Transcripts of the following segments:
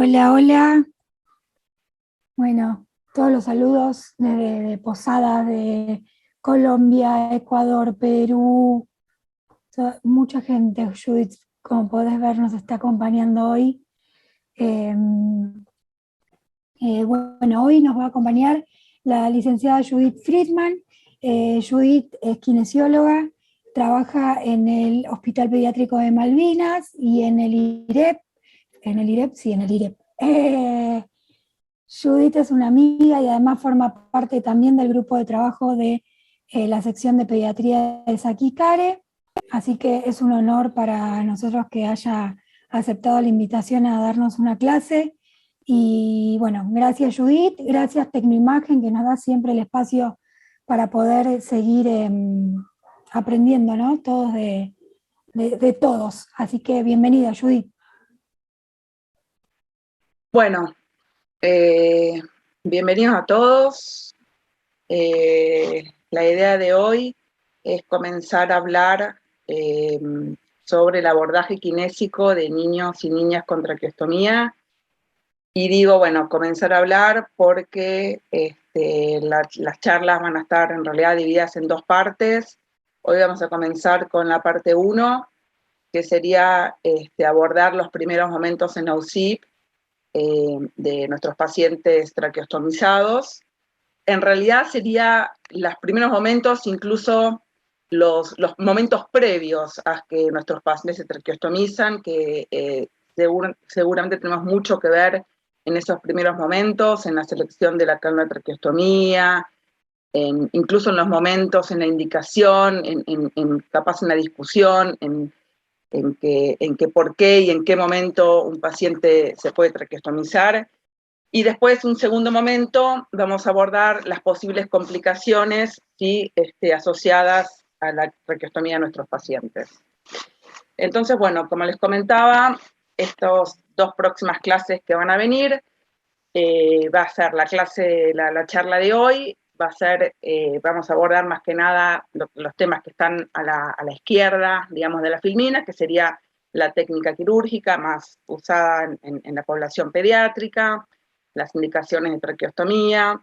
Hola, hola. Bueno, todos los saludos de Posadas, de Colombia, Ecuador, Perú, mucha gente. Judith, como podés ver, nos está acompañando hoy. Eh, bueno, hoy nos va a acompañar la licenciada Judith Friedman. Judith es kinesióloga, trabaja en el Hospital Pediátrico de Malvinas y en el IREP. En el IREP, sí, en el IREP. Judith es una amiga y además forma parte también del grupo de trabajo de la sección de pediatría de Saquicare, así que es un honor para nosotros que haya aceptado la invitación a darnos una clase. Y bueno, gracias Judith, gracias Tecnoimagen que nos da siempre el espacio para poder seguir aprendiendo, ¿no? Todos de todos. Así que bienvenida Judith. Bueno, bienvenidos a todos. La idea de hoy es comenzar a hablar sobre el abordaje kinésico de niños y niñas con traqueostomía. Y digo, bueno, comenzar a hablar porque las charlas van a estar en realidad divididas en dos partes. Hoy vamos a comenzar con la parte 1, que sería abordar los primeros momentos en AUSIP de nuestros pacientes traqueostomizados. En realidad sería los primeros momentos, incluso los momentos previos a que nuestros pacientes se traqueostomizan, que seguramente tenemos mucho que ver en esos primeros momentos, en la selección de la cánula de traqueostomía, incluso en los momentos, en la indicación, capaz en la discusión, en qué por qué y en qué momento un paciente se puede traqueostomizar. Y después, un segundo momento, vamos a abordar las posibles complicaciones ¿sí? Asociadas a la traqueostomía de nuestros pacientes. Entonces, bueno, como les comentaba, estas dos próximas clases que van a venir, va a ser la clase, la charla de hoy, va a ser, vamos a abordar más que nada los temas que están a la izquierda, digamos, de la filmina, que sería la técnica quirúrgica más usada en la población pediátrica, las indicaciones de traqueostomía,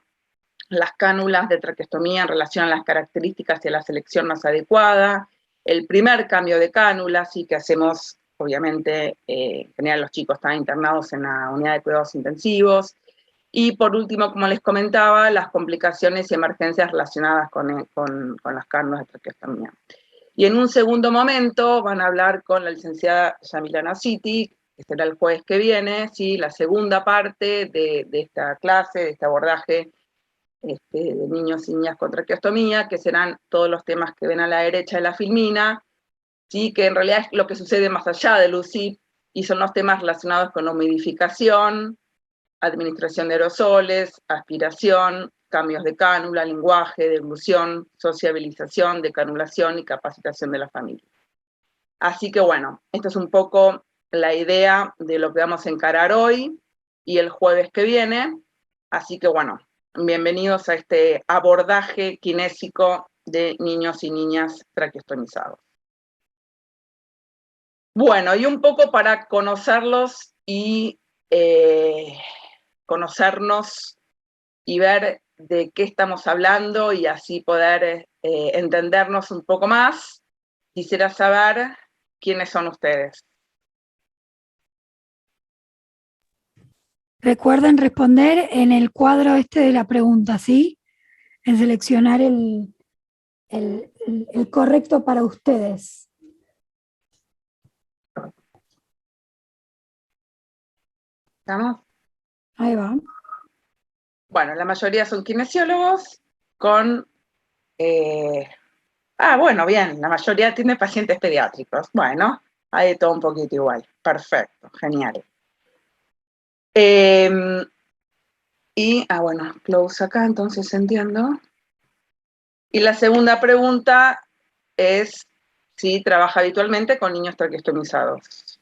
las cánulas de traqueostomía en relación a las características y a la selección más adecuada, el primer cambio de cánula, sí que hacemos, obviamente, en general los chicos están internados en la unidad de cuidados intensivos, y por último, como les comentaba, las complicaciones y emergencias relacionadas con las cánulas de traqueostomía. Y en un segundo momento van a hablar con la licenciada Yamila Nasiti, que será el jueves que viene, ¿sí? La segunda parte de esta clase, de este abordaje de niños y niñas con traqueostomía, que serán todos los temas que ven a la derecha de la filmina, ¿sí? Que en realidad es lo que sucede más allá del UCIP, y son los temas relacionados con la humidificación, administración de aerosoles, aspiración, cambios de cánula, lenguaje, deglución, sociabilización, decanulación y capacitación de la familia. Así que bueno, esta es un poco la idea de lo que vamos a encarar hoy y el jueves que viene. Así que bueno, bienvenidos a este abordaje kinésico de niños y niñas traqueostomizados. Bueno, y un poco para conocerlos y conocernos y ver de qué estamos hablando y así poder entendernos un poco más, quisiera saber quiénes son ustedes. Recuerden responder en el cuadro este de la pregunta, ¿sí? En seleccionar el correcto para ustedes. ¿Estamos? Ahí va. Bueno, la mayoría son kinesiólogos con... bueno, bien, la mayoría tiene pacientes pediátricos. Bueno, hay de todo un poquito igual. Perfecto, genial. Bueno, close acá, entonces entiendo. Y la segunda pregunta es si trabaja habitualmente con niños traqueostomizados.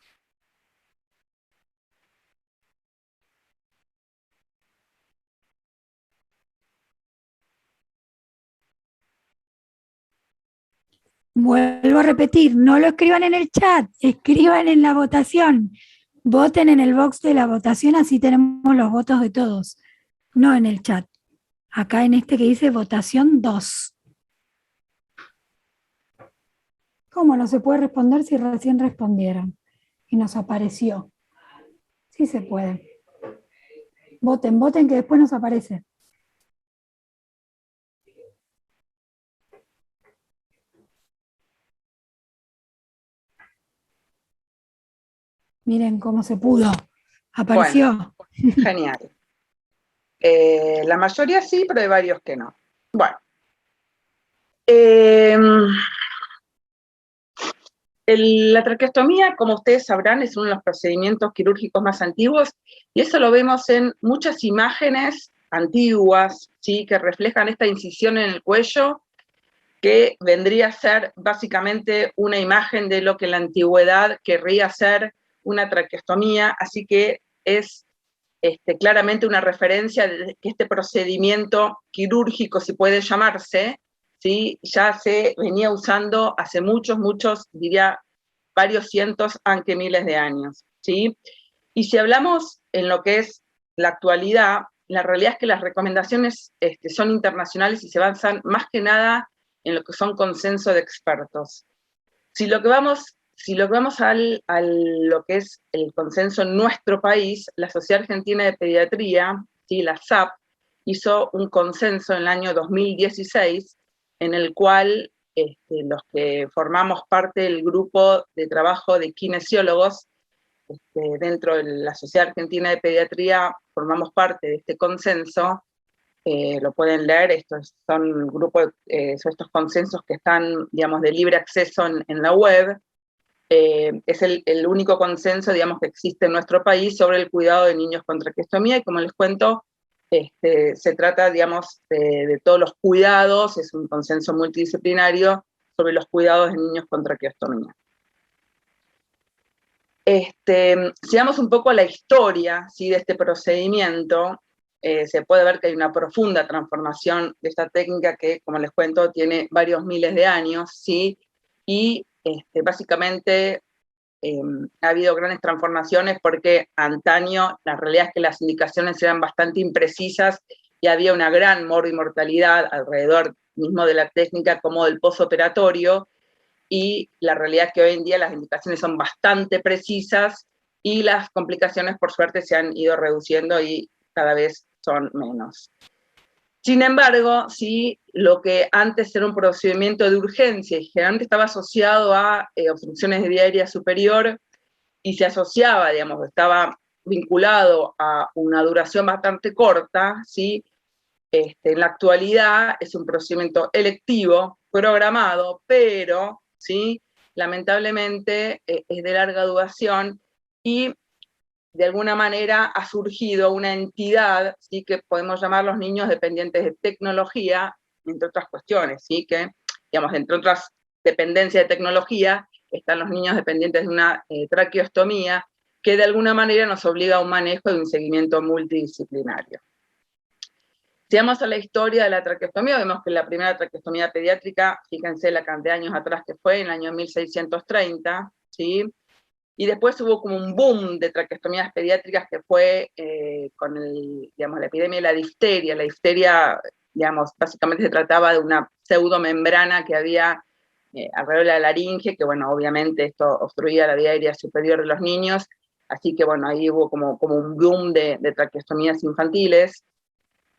Vuelvo a repetir, no lo escriban en el chat, escriban en la votación. Voten en el box de la votación, así tenemos los votos de todos, no en el chat. Acá en este que dice votación 2. ¿Cómo no se puede responder si recién respondieron? Y nos apareció. Sí se puede. Voten, voten que después nos aparece. Miren cómo se pudo. Apareció. Bueno, genial. La mayoría sí, pero hay varios que no. Bueno. La traqueostomía, como ustedes sabrán, es uno de los procedimientos quirúrgicos más antiguos, y eso lo vemos en muchas imágenes antiguas, ¿sí? Que reflejan esta incisión en el cuello, que vendría a ser básicamente una imagen de lo que en la antigüedad querría ser una traqueostomía, así que es claramente una referencia de que este procedimiento quirúrgico, si puede llamarse, ¿sí? Ya se venía usando hace muchos, diría varios cientos, aunque miles de años, ¿sí? Y si hablamos en lo que es la actualidad, la realidad es que las recomendaciones son internacionales y se basan más que nada en lo que son consenso de expertos. Si lo que vamos a lo que es el consenso en nuestro país, la Sociedad Argentina de Pediatría, ¿sí? La SAP, hizo un consenso en el año 2016 en el cual los que formamos parte del grupo de trabajo de kinesiólogos dentro de la Sociedad Argentina de Pediatría formamos parte de este consenso. Lo pueden leer, son son estos consensos que están, digamos, de libre acceso en la web. Es el único consenso, digamos, que existe en nuestro país sobre el cuidado de niños con traqueostomía, y como les cuento, se trata, digamos, de todos los cuidados, es un consenso multidisciplinario sobre los cuidados de niños con traqueostomía. Si vamos un poco a la historia, ¿sí? De este procedimiento, se puede ver que hay una profunda transformación de esta técnica que, como les cuento, tiene varios miles de años, ¿sí? Y básicamente ha habido grandes transformaciones porque antaño la realidad es que las indicaciones eran bastante imprecisas y había una gran mortalidad alrededor mismo de la técnica como del posoperatorio, y la realidad es que hoy en día las indicaciones son bastante precisas y las complicaciones por suerte se han ido reduciendo y cada vez son menos. Sin embargo, sí, lo que antes era un procedimiento de urgencia y generalmente estaba asociado a obstrucciones de vía aérea superior y se asociaba, digamos, estaba vinculado a una duración bastante corta, ¿sí? En la actualidad es un procedimiento electivo, programado, pero, ¿sí? Lamentablemente es de larga duración y de alguna manera ha surgido una entidad, ¿sí? Que podemos llamar los niños dependientes de tecnología, entre otras cuestiones, ¿sí? Que, digamos, entre otras dependencias de tecnología, están los niños dependientes de una traqueostomía, que de alguna manera nos obliga a un manejo y un seguimiento multidisciplinario. Si vamos a la historia de la traqueostomía, vemos que la primera traqueostomía pediátrica, fíjense la cantidad de años atrás que fue, en el año 1630, ¿sí? Y después hubo como un boom de traqueostomías pediátricas que fue con digamos, la epidemia de la difteria. La difteria, digamos, básicamente se trataba de una pseudomembrana que había alrededor de la laringe, que bueno, obviamente esto obstruía la vía aérea superior de los niños, así que bueno, ahí hubo como un boom de traqueostomías infantiles.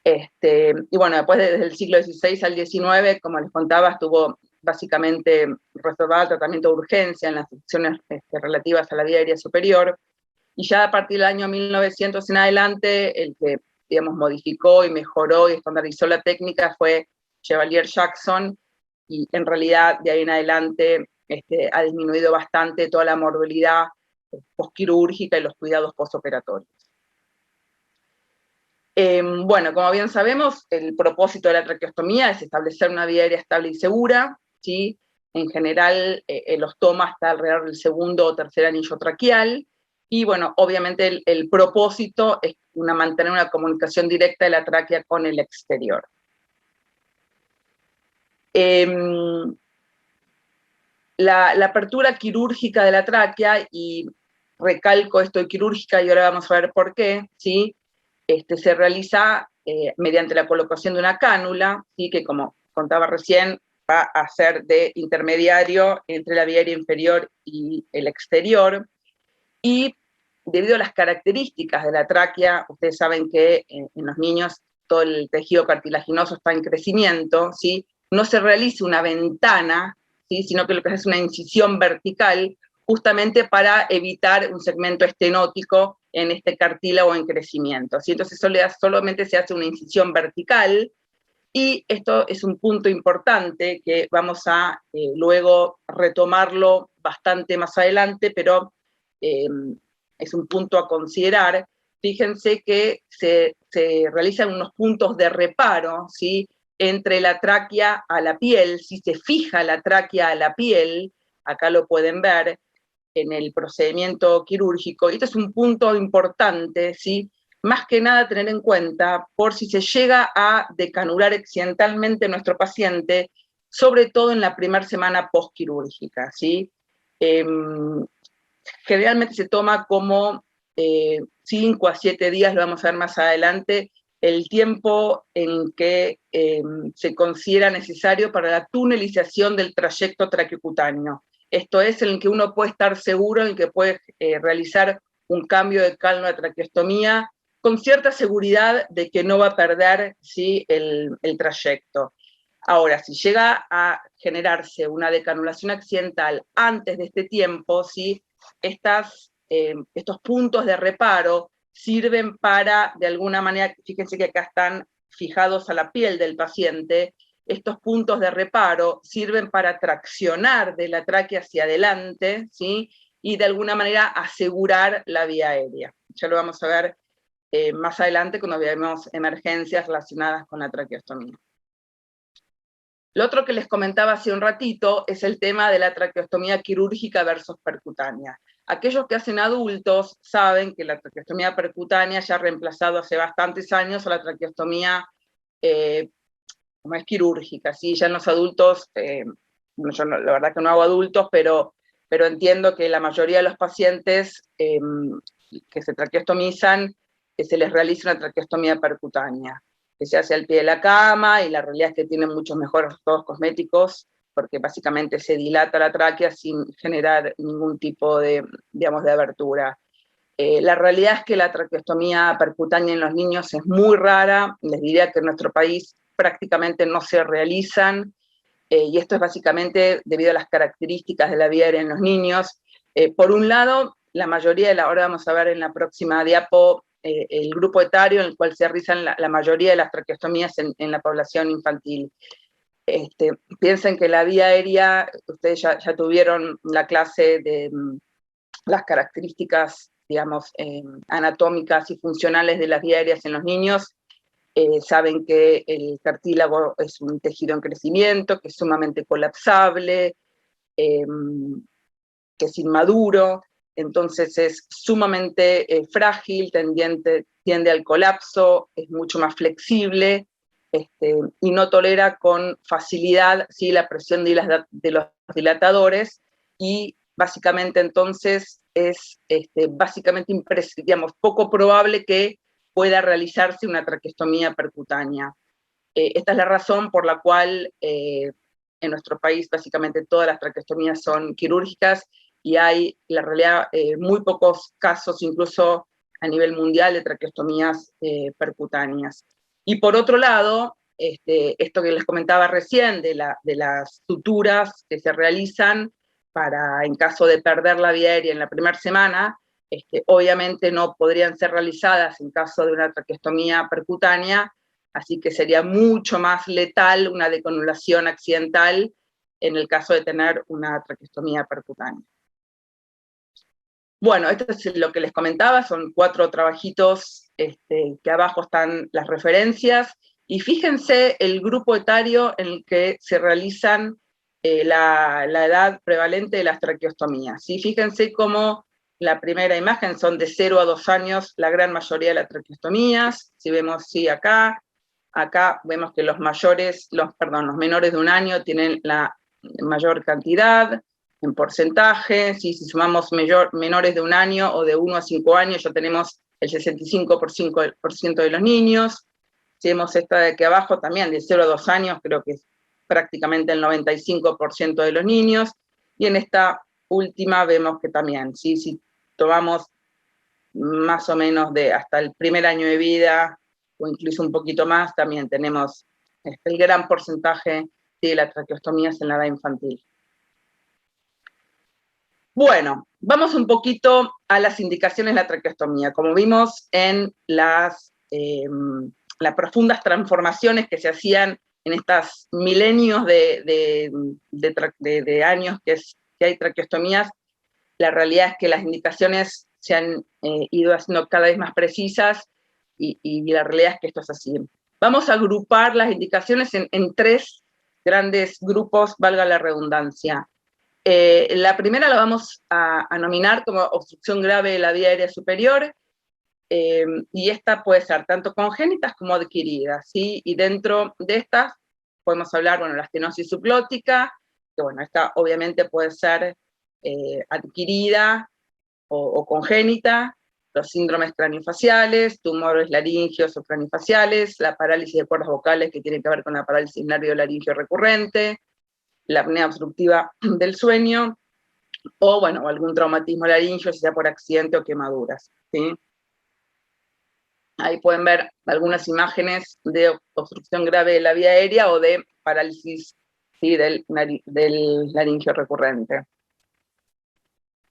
Y bueno, después desde el siglo XVI al XIX, como les contaba, estuvo básicamente reservado el tratamiento de urgencia en las secciones relativas a la vía aérea superior, y ya a partir del año 1900 en adelante, el que, digamos, modificó y mejoró y estandarizó la técnica fue Chevalier Jackson, y en realidad de ahí en adelante ha disminuido bastante toda la morbilidad postquirúrgica y los cuidados postoperatorios. Bueno, como bien sabemos, el propósito de la traqueostomía es establecer una vía aérea estable y segura, ¿sí? En general, el ostoma está alrededor del segundo o tercer anillo traqueal, y bueno, obviamente el propósito es mantener una comunicación directa de la tráquea con el exterior. La apertura quirúrgica de la tráquea, y recalco esto de quirúrgica y ahora vamos a ver por qué, ¿sí? Se realiza mediante la colocación de una cánula, ¿sí? Que como contaba recién, va a ser de intermediario entre la vía aérea inferior y el exterior, y debido a las características de la tráquea, ustedes saben que en los niños todo el tejido cartilaginoso está en crecimiento, ¿sí? No se realiza una ventana, ¿sí? Sino que lo que hace es una incisión vertical, justamente para evitar un segmento estenótico en este cartílago en crecimiento, ¿sí? Entonces solamente se hace una incisión vertical, y esto es un punto importante que vamos a luego retomarlo bastante más adelante, pero es un punto a considerar. Fíjense que se realizan unos puntos de reparo, ¿sí? Entre la tráquea a la piel. Si se fija la tráquea a la piel, acá lo pueden ver en el procedimiento quirúrgico, y esto es un punto importante, ¿sí? Más que nada tener en cuenta por si se llega a decanular accidentalmente nuestro paciente, sobre todo en la primera semana postquirúrgica, ¿sí? Generalmente se toma como 5 a 7 días, lo vamos a ver más adelante, el tiempo en que se considera necesario para la tunelización del trayecto traqueocutáneo. Esto es en el que uno puede estar seguro, en el que puede realizar un cambio de cálculo de traqueostomía con cierta seguridad de que no va a perder, ¿sí? el trayecto. Ahora, si llega a generarse una decanulación accidental antes de este tiempo, ¿sí? Estos puntos de reparo sirven para, de alguna manera, fíjense que acá están fijados a la piel del paciente, estos puntos de reparo sirven para traccionar de la tráquea hacia adelante, ¿sí? Y de alguna manera asegurar la vía aérea. Ya lo vamos a ver más adelante cuando veamos emergencias relacionadas con la traqueostomía. Lo otro que les comentaba hace un ratito es el tema de la traqueostomía quirúrgica versus percutánea. Aquellos que hacen adultos saben que la traqueostomía percutánea ya ha reemplazado hace bastantes años a la traqueostomía como es quirúrgica, ¿sí? Ya en los adultos, yo no, la verdad que no hago adultos, pero entiendo que la mayoría de los pacientes que se traqueostomizan, se les realiza una traqueostomía percutánea, que se hace al pie de la cama, y la realidad es que tienen muchos mejores resultados cosméticos, porque básicamente se dilata la tráquea sin generar ningún tipo de, digamos, de abertura. La realidad es que la traqueostomía percutánea en los niños es muy rara, les diría que en nuestro país prácticamente no se realizan, y esto es básicamente debido a las características de la vía aérea en los niños. Por un lado, la mayoría ahora vamos a ver en la próxima diapo, el grupo etario en el cual se realizan la mayoría de las traqueostomías en la población infantil. Piensen que la vía aérea, ustedes ya tuvieron la clase de las características, digamos, anatómicas y funcionales de las vías aéreas en los niños. Saben que el cartílago es un tejido en crecimiento, que es sumamente colapsable, que es inmaduro, entonces es sumamente frágil, tiende al colapso, es mucho más flexible, y no tolera con facilidad, ¿sí? La presión de los dilatadores, y básicamente entonces es básicamente digamos, poco probable que pueda realizarse una traqueostomía percutánea. Esta es la razón por la cual en nuestro país básicamente todas las traqueostomías son quirúrgicas, y hay, la realidad, muy pocos casos, incluso a nivel mundial, de traqueostomías percutáneas. Y por otro lado, esto que les comentaba recién, de las suturas que se realizan para, en caso de perder la vía aérea en la primera semana, obviamente no podrían ser realizadas en caso de una traqueostomía percutánea, así que sería mucho más letal una decanulación accidental en el caso de tener una traqueostomía percutánea. Bueno, esto es lo que les comentaba, son 4 trabajitos, que abajo están las referencias, y fíjense el grupo etario en el que se realizan la edad prevalente de las traqueostomías, ¿sí? Fíjense cómo la primera imagen son de 0 a 2 años la gran mayoría de las traqueostomías. Si vemos, sí, acá vemos que los menores de 1 año tienen la mayor cantidad, en porcentaje, ¿sí? Si sumamos menores de 1 año o de 1 a 5 años, ya tenemos el 65% de los niños. Si vemos esta de aquí abajo también, de 0 a 2 años, creo que es prácticamente el 95% de los niños. Y en esta última vemos que también, ¿sí? Si tomamos más o menos de hasta el primer año de vida, o incluso un poquito más, también tenemos el gran porcentaje de las traqueostomías en la edad infantil. Bueno, vamos un poquito a las indicaciones de la traqueostomía. Como vimos en las profundas transformaciones que se hacían en estos milenios de años que hay traqueostomías, la realidad es que las indicaciones se han ido haciendo cada vez más precisas y la realidad es que esto es así. Vamos a agrupar las indicaciones en 3 grandes grupos, valga la redundancia. La primera la vamos a nominar como obstrucción grave de la vía aérea superior, y esta puede ser tanto congénitas como adquiridas, ¿sí? Y dentro de estas podemos hablar, bueno, la estenosis subglótica, que bueno, esta obviamente puede ser adquirida o congénita, los síndromes craniofaciales, tumores laringeos o craniofaciales, la parálisis de cuerdas vocales que tiene que ver con la parálisis nervio-laringeo recurrente, la apnea obstructiva del sueño, o bueno, algún traumatismo laringeo, sea por accidente o quemaduras, ¿sí? Ahí pueden ver algunas imágenes de obstrucción grave de la vía aérea o de parálisis, ¿sí? del laringeo recurrente.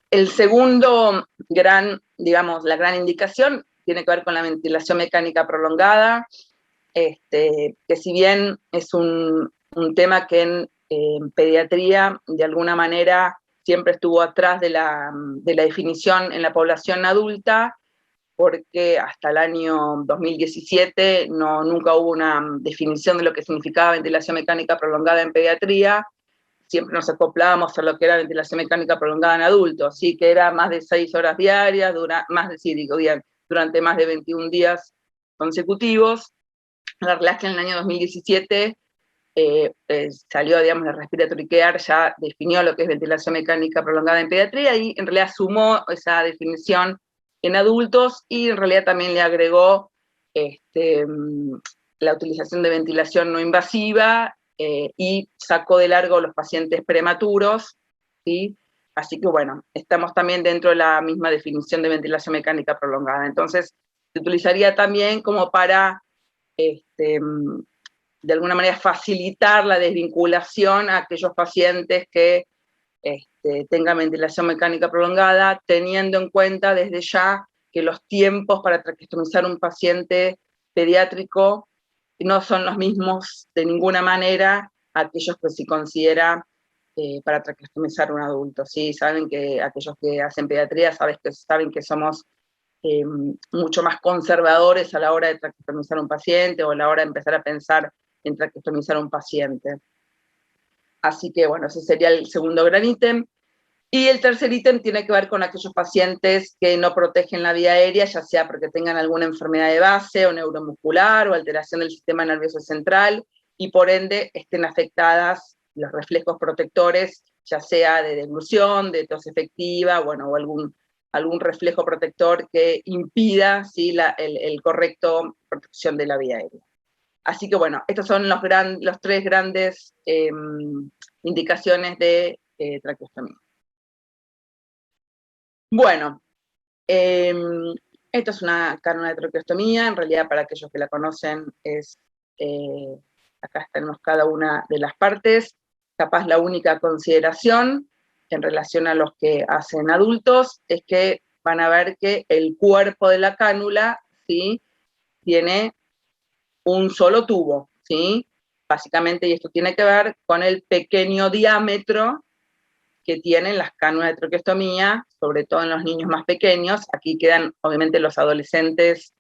El segundo la gran indicación tiene que ver con la ventilación mecánica prolongada, que si bien es un tema que en pediatría de alguna manera siempre estuvo atrás de la definición en la población adulta, porque hasta el año 2017 nunca hubo una definición de lo que significaba ventilación mecánica prolongada en pediatría. Siempre nos acoplábamos a lo que era ventilación mecánica prolongada en adultos, ¿sí? Que era más de 6 horas diarias, durante más de 21 días consecutivos. La realidad es que en el año 2017 salió, digamos, la Respiratory Care, ya definió lo que es ventilación mecánica prolongada en pediatría y en realidad sumó esa definición en adultos y en realidad también le agregó la utilización de ventilación no invasiva y sacó de largo los pacientes prematuros, ¿sí? Así que bueno, estamos también dentro de la misma definición de ventilación mecánica prolongada. Entonces, se utilizaría también como para de alguna manera facilitar la desvinculación a aquellos pacientes que tengan ventilación mecánica prolongada, teniendo en cuenta desde ya que los tiempos para traqueostomizar un paciente pediátrico no son los mismos de ninguna manera a aquellos que se considera para traqueostomizar un adulto, ¿sí? Saben que aquellos que hacen pediatría saben que somos mucho más conservadores a la hora de traqueostomizar un paciente o a la hora de empezar a pensar en traqueostomizar un paciente. Así que bueno, ese sería el segundo gran ítem. Y el tercer ítem tiene que ver con aquellos pacientes que no protegen la vía aérea, ya sea porque tengan alguna enfermedad de base o neuromuscular o alteración del sistema nervioso central, y por ende estén afectadas los reflejos protectores, ya sea de deglución, de tos efectiva, bueno, o algún reflejo protector que impida, ¿sí? el correcto protección de la vía aérea. Así que bueno, estos son los 3 grandes indicaciones de traqueostomía. Bueno, esto es una cánula de traqueostomía, en realidad para aquellos que la conocen acá tenemos cada una de las partes, capaz la única consideración en relación a los que hacen adultos es que van a ver que el cuerpo de la cánula, ¿sí? Tiene un solo tubo, ¿sí? Básicamente, y esto tiene que ver con el pequeño diámetro que tienen las cánulas de traqueostomía, sobre todo en los niños más pequeños. Aquí quedan, obviamente, los adolescentes,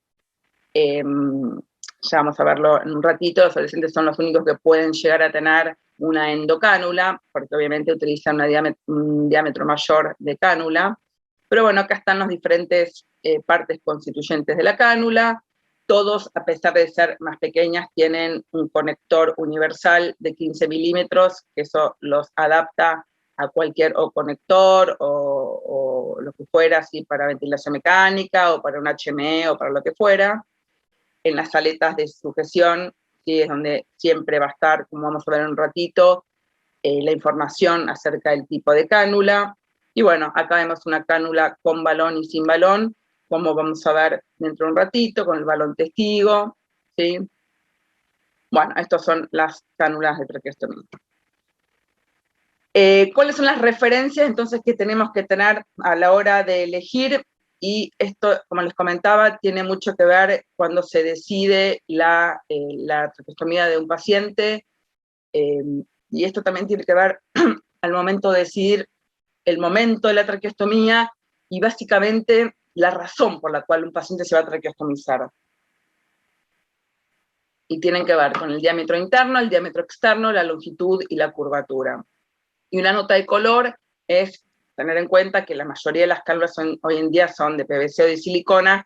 ya vamos a verlo en un ratito, los adolescentes son los únicos que pueden llegar a tener una endocánula, porque obviamente utilizan un diámetro mayor de cánula. Pero bueno, acá están las diferentes partes constituyentes de la cánula. Todos, a pesar de ser más pequeñas, tienen un conector universal de 15 milímetros, que eso los adapta a cualquier o conector o lo que fuera, así para ventilación mecánica o para un HME o para lo que fuera. En las aletas de sujeción, ¿sí? Es donde siempre va a estar, como vamos a ver en un ratito, la información acerca del tipo de cánula. Y bueno, acá vemos una cánula con balón y sin balón, como vamos a ver dentro de un ratito, con el balón testigo, ¿sí? Bueno, estas son las cánulas de traqueostomía. ¿Cuáles son las referencias entonces que tenemos que tener a la hora de elegir? Y esto, como les comentaba, tiene mucho que ver cuando se decide la traqueostomía de un paciente, y esto también tiene que ver al momento de decidir el momento de la traqueostomía y básicamente la razón por la cual un paciente se va a traqueostomizar. Y tienen que ver con el diámetro interno, el diámetro externo, la longitud y la curvatura. Y una nota de color es tener en cuenta que la mayoría de las cánulas hoy en día son de PVC o de silicona,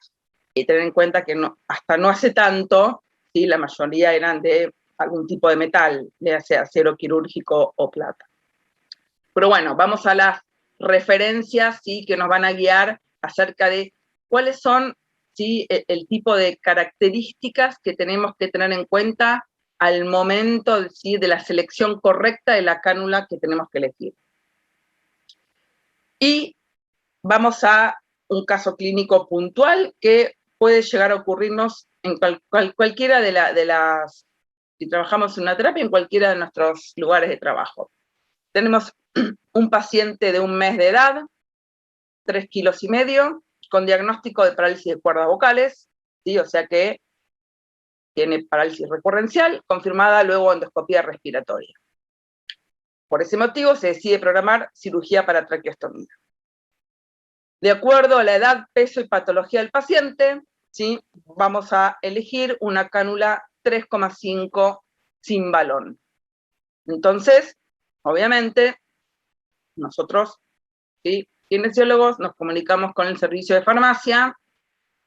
y tener en cuenta que hasta no hace tanto, ¿sí? La mayoría eran de algún tipo de metal, ya sea acero quirúrgico o plata. Pero bueno, vamos a las referencias, ¿sí? Que nos van a guiar acerca de cuáles son, ¿sí? el tipo de características que tenemos que tener en cuenta al momento, ¿sí? de la selección correcta de la cánula que tenemos que elegir. Y vamos a un caso clínico puntual que puede llegar a ocurrirnos en cualquiera de las, si trabajamos en una terapia, en cualquiera de nuestros lugares de trabajo. Tenemos un paciente de 1 mes de edad, 3,5 kilos, con diagnóstico de parálisis de cuerdas vocales, ¿sí? O sea que tiene parálisis recurrencial, confirmada luego endoscopía respiratoria. Por ese motivo se decide programar cirugía para traqueostomía. De acuerdo a la edad, peso y patología del paciente, ¿sí? Vamos a elegir una cánula 3,5 sin balón. Entonces, obviamente, nosotros, ¿sí? Kinesiólogos, nos comunicamos con el servicio de farmacia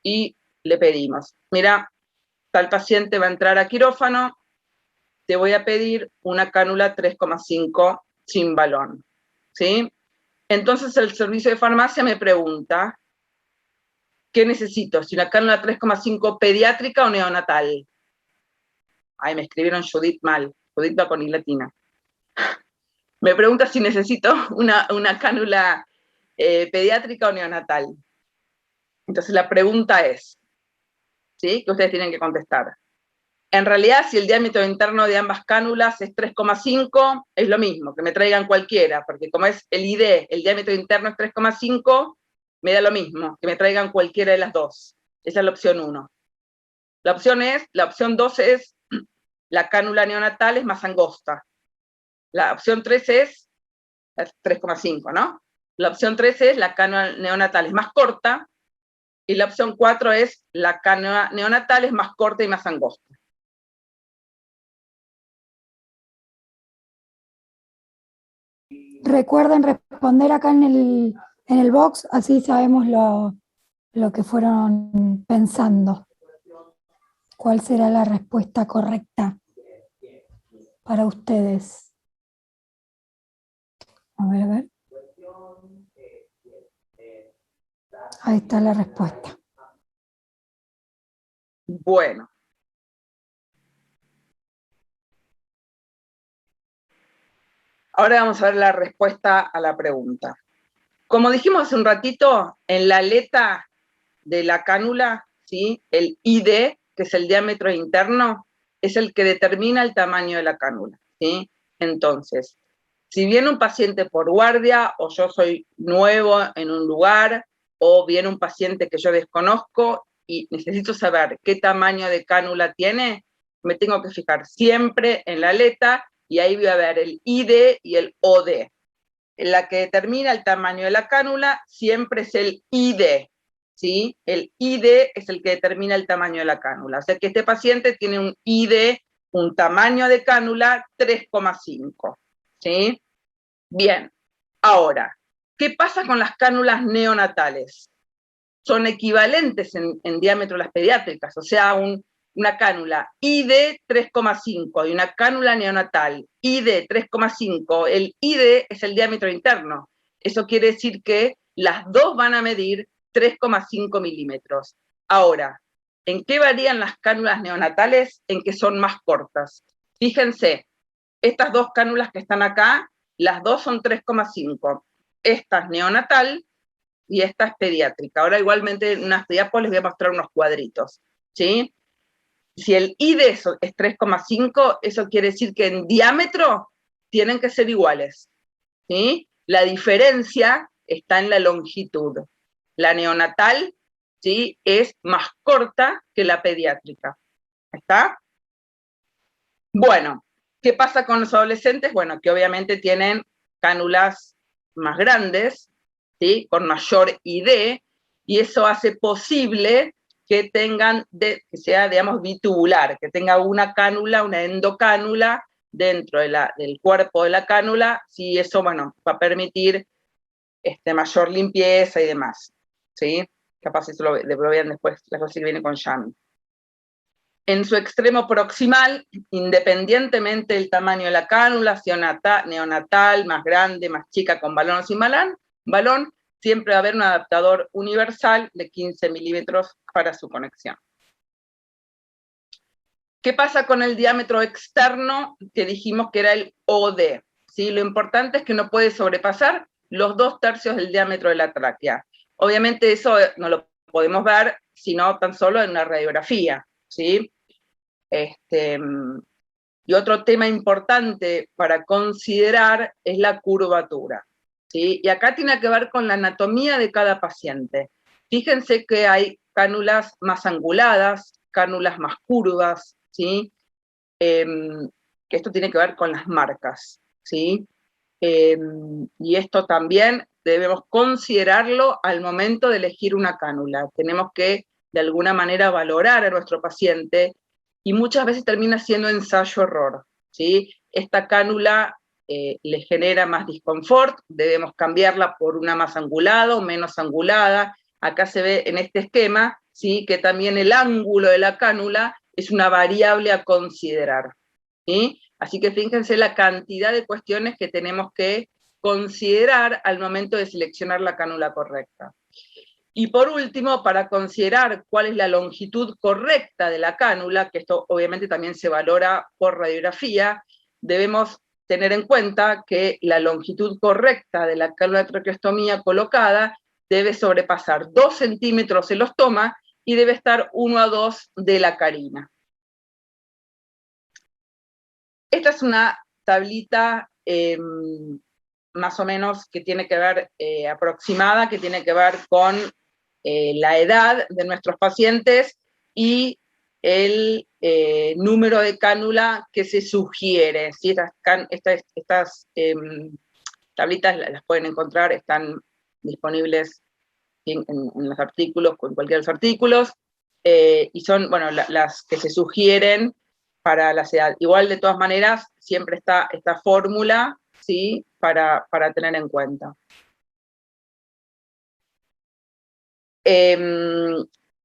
y le pedimos, mira, tal paciente va a entrar a quirófano, te voy a pedir una cánula 3,5 sin balón, ¿sí? Entonces el servicio de farmacia me pregunta, ¿qué necesito? ¿Si una cánula 3,5 pediátrica o neonatal? Ay, me escribieron Judith mal, Judith va con I latina. Me pregunta si necesito una cánula pediátrica o neonatal. Entonces la pregunta es, ¿sí? Que ustedes tienen que contestar. En realidad, si el diámetro interno de ambas cánulas es 3,5, es lo mismo, que me traigan cualquiera, porque como es el ID, el diámetro interno es 3,5, me da lo mismo, que me traigan cualquiera de las dos. Esa es la opción 1. La opción 2 es, la cánula neonatal es más angosta. La opción 3 es 3,5, ¿no? La opción 3 es, la cánula neonatal es más corta, y la opción 4 es, la cánula neonatal es más corta y más angosta. Recuerden responder acá en el box, así sabemos lo que fueron pensando. ¿Cuál será la respuesta correcta para ustedes? A ver, a ver. Ahí está la respuesta. Bueno. Ahora vamos a ver la respuesta a la pregunta. Como dijimos hace un ratito, en la aleta de la cánula, ¿sí? El ID, que es el diámetro interno, es el que determina el tamaño de la cánula, ¿sí? Entonces, si viene un paciente por guardia, o yo soy nuevo en un lugar, o viene un paciente que yo desconozco y necesito saber qué tamaño de cánula tiene, me tengo que fijar siempre en la aleta, y ahí voy a ver el ID y el OD. La que determina el tamaño de la cánula siempre es el ID, ¿sí? El ID es el que determina el tamaño de la cánula. O sea que este paciente tiene un ID, un tamaño de cánula 3,5, ¿sí? Bien, ahora, ¿qué pasa con las cánulas neonatales? Son equivalentes en diámetro a las pediátricas, o sea, un una cánula ID 3,5 y una cánula neonatal ID 3,5, el ID es el diámetro interno. Eso quiere decir que las dos van a medir 3,5 milímetros. Ahora, ¿en qué varían las cánulas neonatales? En que son más cortas. Fíjense, estas dos cánulas que están acá, las dos son 3,5. Esta es neonatal y esta es pediátrica. Ahora igualmente en unas diapos les voy a mostrar unos cuadritos, ¿sí? Si el ID es 3,5, eso quiere decir que en diámetro tienen que ser iguales, ¿sí? La diferencia está en la longitud. La neonatal, ¿sí?, es más corta que la pediátrica. ¿Está? Bueno, ¿qué pasa con los adolescentes? Bueno, que obviamente tienen cánulas más grandes, ¿sí?, con mayor ID, y eso hace posible que tengan, que sea, digamos, bitubular, que tenga una cánula, una endocánula dentro del cuerpo de la cánula, sí, eso, bueno, va a permitir mayor limpieza y demás, ¿sí? Capaz eso lo vean después, la cosa que viene con Yami. En su extremo proximal, independientemente del tamaño de la cánula, si neonatal, más grande, más chica, con balón o sin balón, siempre va a haber un adaptador universal de 15 milímetros para su conexión. ¿Qué pasa con el diámetro externo que dijimos que era el OD? ¿Sí? Lo importante es que no puede sobrepasar los 2/3 del diámetro de la tráquea. Obviamente eso no lo podemos ver, sino tan solo en una radiografía, ¿sí? Y otro tema importante para considerar es la curvatura, ¿sí? Y acá tiene que ver con la anatomía de cada paciente. Fíjense que hay cánulas más anguladas, cánulas más curvas, ¿sí? Que esto tiene que ver con las marcas, ¿sí? Y esto también debemos considerarlo al momento de elegir una cánula. Tenemos que, de alguna manera, valorar a nuestro paciente, y muchas veces termina siendo ensayo-error, ¿sí? Esta cánula le genera más disconfort, debemos cambiarla por una más angulada o menos angulada. Acá se ve en este esquema, ¿sí?, que también el ángulo de la cánula es una variable a considerar, ¿sí? Así que fíjense la cantidad de cuestiones que tenemos que considerar al momento de seleccionar la cánula correcta. Y por último, para considerar cuál es la longitud correcta de la cánula, que esto obviamente también se valora por radiografía, debemos tener en cuenta que la longitud correcta de la cánula de traqueostomía colocada debe sobrepasar 2 centímetros el ostoma y debe estar 1 a 2 de la carina. Esta es una tablita más o menos que tiene que ver, aproximada, que tiene que ver con la edad de nuestros pacientes y el número de cánula que se sugiere, ¿sí? Estas tablitas las pueden encontrar, están disponibles en los artículos, en cualquiera de los artículos, y son, bueno, las que se sugieren para la edad. Igual, de todas maneras, siempre está esta fórmula, ¿sí?, para tener en cuenta.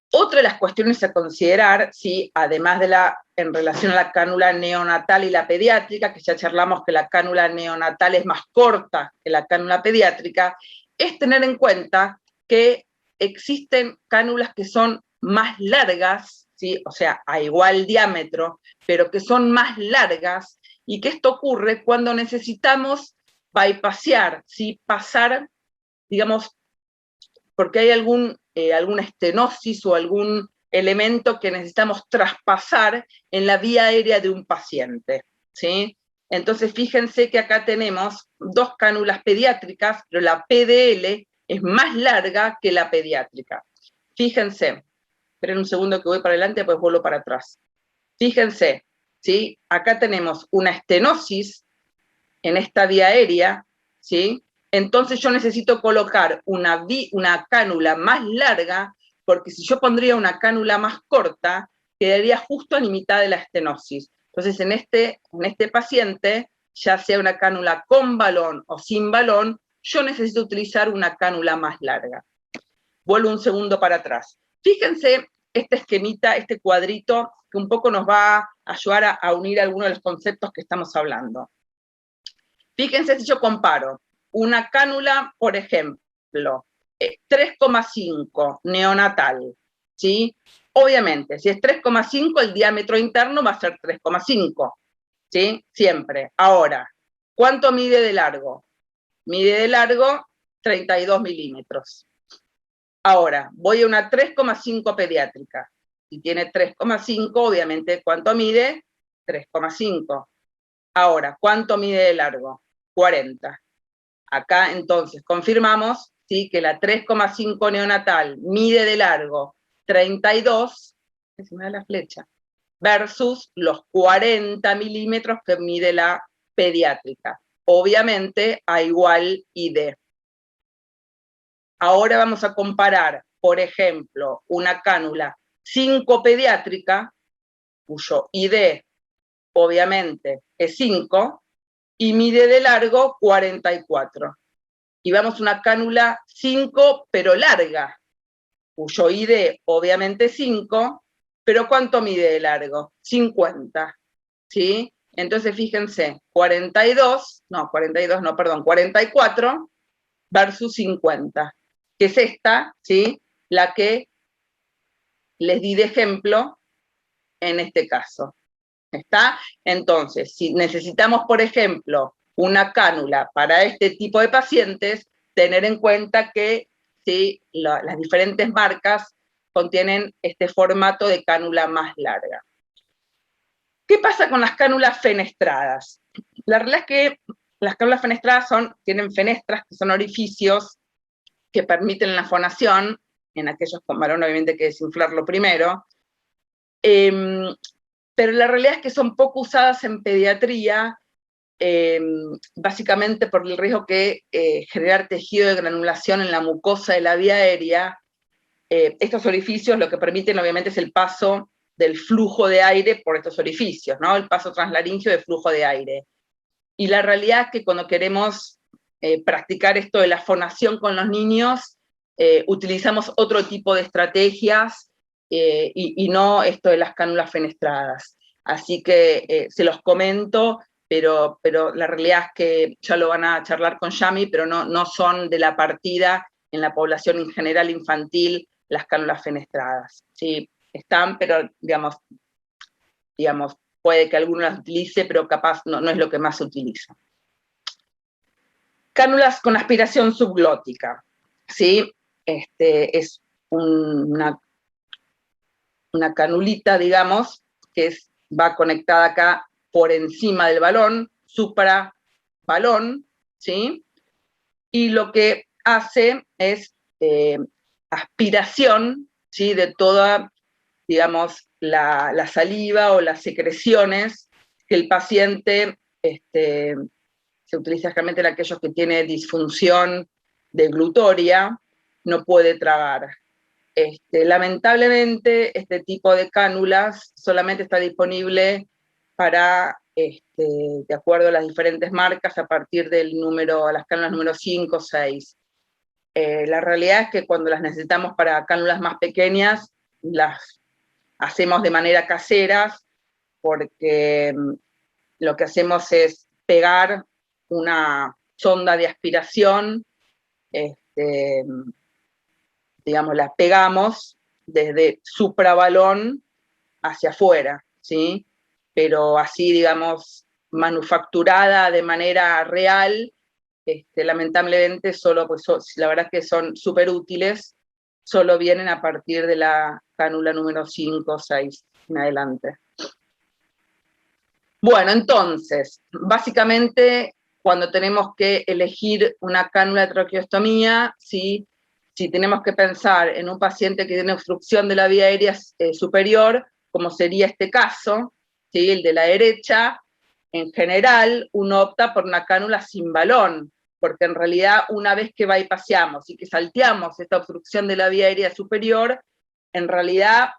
Otra de las cuestiones a considerar, ¿sí?, además de en relación a la cánula neonatal y la pediátrica, que ya charlamos que la cánula neonatal es más corta que la cánula pediátrica, es tener en cuenta que existen cánulas que son más largas, ¿sí?, o sea, a igual diámetro, pero que son más largas, y que esto ocurre cuando necesitamos bypassear, ¿sí?, pasar, digamos, porque hay alguna estenosis o algún elemento que necesitamos traspasar en la vía aérea de un paciente, ¿sí? Entonces, fíjense que acá tenemos 2 cánulas pediátricas, pero la PDL es más larga que la pediátrica. Fíjense, esperen un segundo que voy para adelante, pues vuelvo para atrás. Fíjense, ¿sí? Acá tenemos una estenosis en esta vía aérea, ¿sí? Entonces yo necesito colocar una cánula más larga, porque si yo pondría una cánula más corta, quedaría justo a la mitad de la estenosis. Entonces en este paciente, ya sea una cánula con balón o sin balón, yo necesito utilizar una cánula más larga. Vuelvo un segundo para atrás. Fíjense este esquemita, este cuadrito, que un poco nos va a ayudar a unir algunos de los conceptos que estamos hablando. Fíjense si yo comparo una cánula, por ejemplo, 3,5 neonatal, ¿sí? Obviamente, si es 3,5, el diámetro interno va a ser 3,5, ¿sí? Siempre. Ahora, ¿cuánto mide de largo? Mide de largo 32 milímetros. Ahora, voy a una 3,5 pediátrica. Si tiene 3,5, obviamente, ¿cuánto mide? 3,5. Ahora, ¿cuánto mide de largo? 40. Acá, entonces, confirmamos, ¿sí?, que la 3,5 neonatal mide de largo 32, se me da la flecha, versus los 40 milímetros que mide la pediátrica. Obviamente, a igual ID. Ahora vamos a comparar, por ejemplo, una cánula 5 pediátrica, cuyo ID, obviamente, es 5, y mide de largo 44. Y vamos a una cánula 5, pero larga, cuyo ID, obviamente, 5, pero ¿cuánto mide de largo? 50, ¿sí? Entonces, fíjense, 44 versus 50, que es esta, ¿sí?, la que les di de ejemplo en este caso. ¿Está? Entonces, si necesitamos, por ejemplo, una cánula para este tipo de pacientes, tener en cuenta que ¿sí?, las diferentes marcas contienen este formato de cánula más larga. ¿Qué pasa con las cánulas fenestradas? La realidad es que las cánulas fenestradas tienen fenestras, que son orificios que permiten la fonación, en aquellos con varón obviamente hay que desinflarlo primero, pero la realidad es que son poco usadas en pediatría, básicamente por el riesgo que generar tejido de granulación en la mucosa de la vía aérea. Estos orificios lo que permiten obviamente es el paso del flujo de aire por estos orificios, ¿no? El paso translaríngeo de flujo de aire. Y la realidad es que cuando queremos practicar esto de la fonación con los niños, utilizamos otro tipo de estrategias y no esto de las cánulas fenestradas. Así que se los comento, pero la realidad es que ya lo van a charlar con Yami, pero no son de la partida en la población en general infantil las cánulas fenestradas. Sí, están, pero digamos, puede que alguno las utilice, pero capaz no es lo que más se utiliza. Cánulas con aspiración subglótica, ¿sí? Es una canulita, digamos, que va conectada acá por encima del balón, suprabalón, ¿sí? Y lo que hace es aspiración, ¿sí?, de toda, digamos, la saliva o las secreciones que el paciente se utiliza generalmente en aquellos que tienen disfunción deglutoria, no puede tragar. Lamentablemente, este tipo de cánulas solamente está disponible para, de acuerdo a las diferentes marcas, a partir del las cánulas número 5 o 6. La realidad es que cuando las necesitamos para cánulas más pequeñas, las hacemos de manera casera, porque lo que hacemos es pegar una sonda de aspiración, digamos, la pegamos desde suprabalón hacia afuera, ¿sí? Pero así, digamos, manufacturada de manera real, lamentablemente solo, pues la verdad es que son súper útiles, solo vienen a partir de la cánula número 5 o 6 en adelante. Bueno, entonces, básicamente, cuando tenemos que elegir una cánula de traqueostomía, ¿sí?, si tenemos que pensar en un paciente que tiene obstrucción de la vía aérea superior, como sería este caso, ¿sí?, el de la derecha, en general, uno opta por una cánula sin balón, porque en realidad una vez que bypaseamos y que salteamos esta obstrucción de la vía aérea superior, en realidad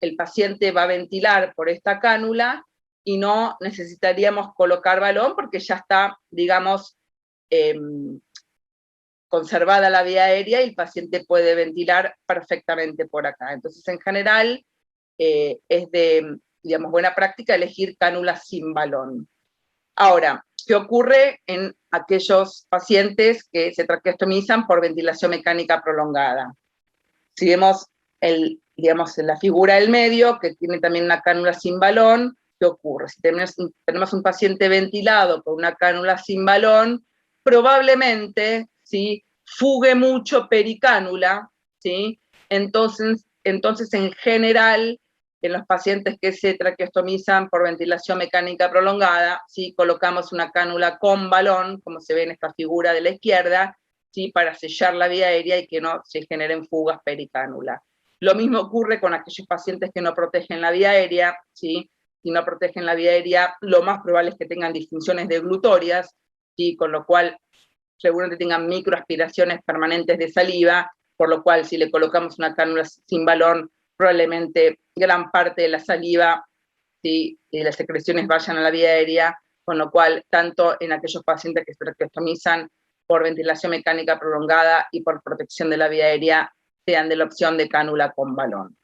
el paciente va a ventilar por esta cánula y no necesitaríamos colocar balón porque ya está, digamos, conservada la vía aérea y el paciente puede ventilar perfectamente por acá. Entonces, en general, es de, digamos, buena práctica elegir cánulas sin balón. Ahora, ¿qué ocurre en aquellos pacientes que se traqueostomizan por ventilación mecánica prolongada? Si vemos digamos, en la figura del medio, que tiene también una cánula sin balón, ¿qué ocurre? Si tenemos un paciente ventilado con una cánula sin balón, probablemente, ¿sí?, fugue mucho pericánula, ¿sí? Entonces, en general, en los pacientes que se traqueostomizan por ventilación mecánica prolongada, ¿sí?, colocamos una cánula con balón, como se ve en esta figura de la izquierda, ¿sí?, para sellar la vía aérea y que no se generen fugas pericánula. Lo mismo ocurre con aquellos pacientes que no protegen la vía aérea, ¿sí? Si no protegen la vía aérea, lo más probable es que tengan disfunciones deglutorias, ¿sí?, con lo cual seguramente tengan microaspiraciones permanentes de saliva, por lo cual si le colocamos una cánula sin balón, probablemente gran parte de la saliva, ¿sí?, y las secreciones vayan a la vía aérea, con lo cual tanto en aquellos pacientes que se traqueostomizan por ventilación mecánica prolongada y por protección de la vía aérea, sean de la opción de cánula con balón.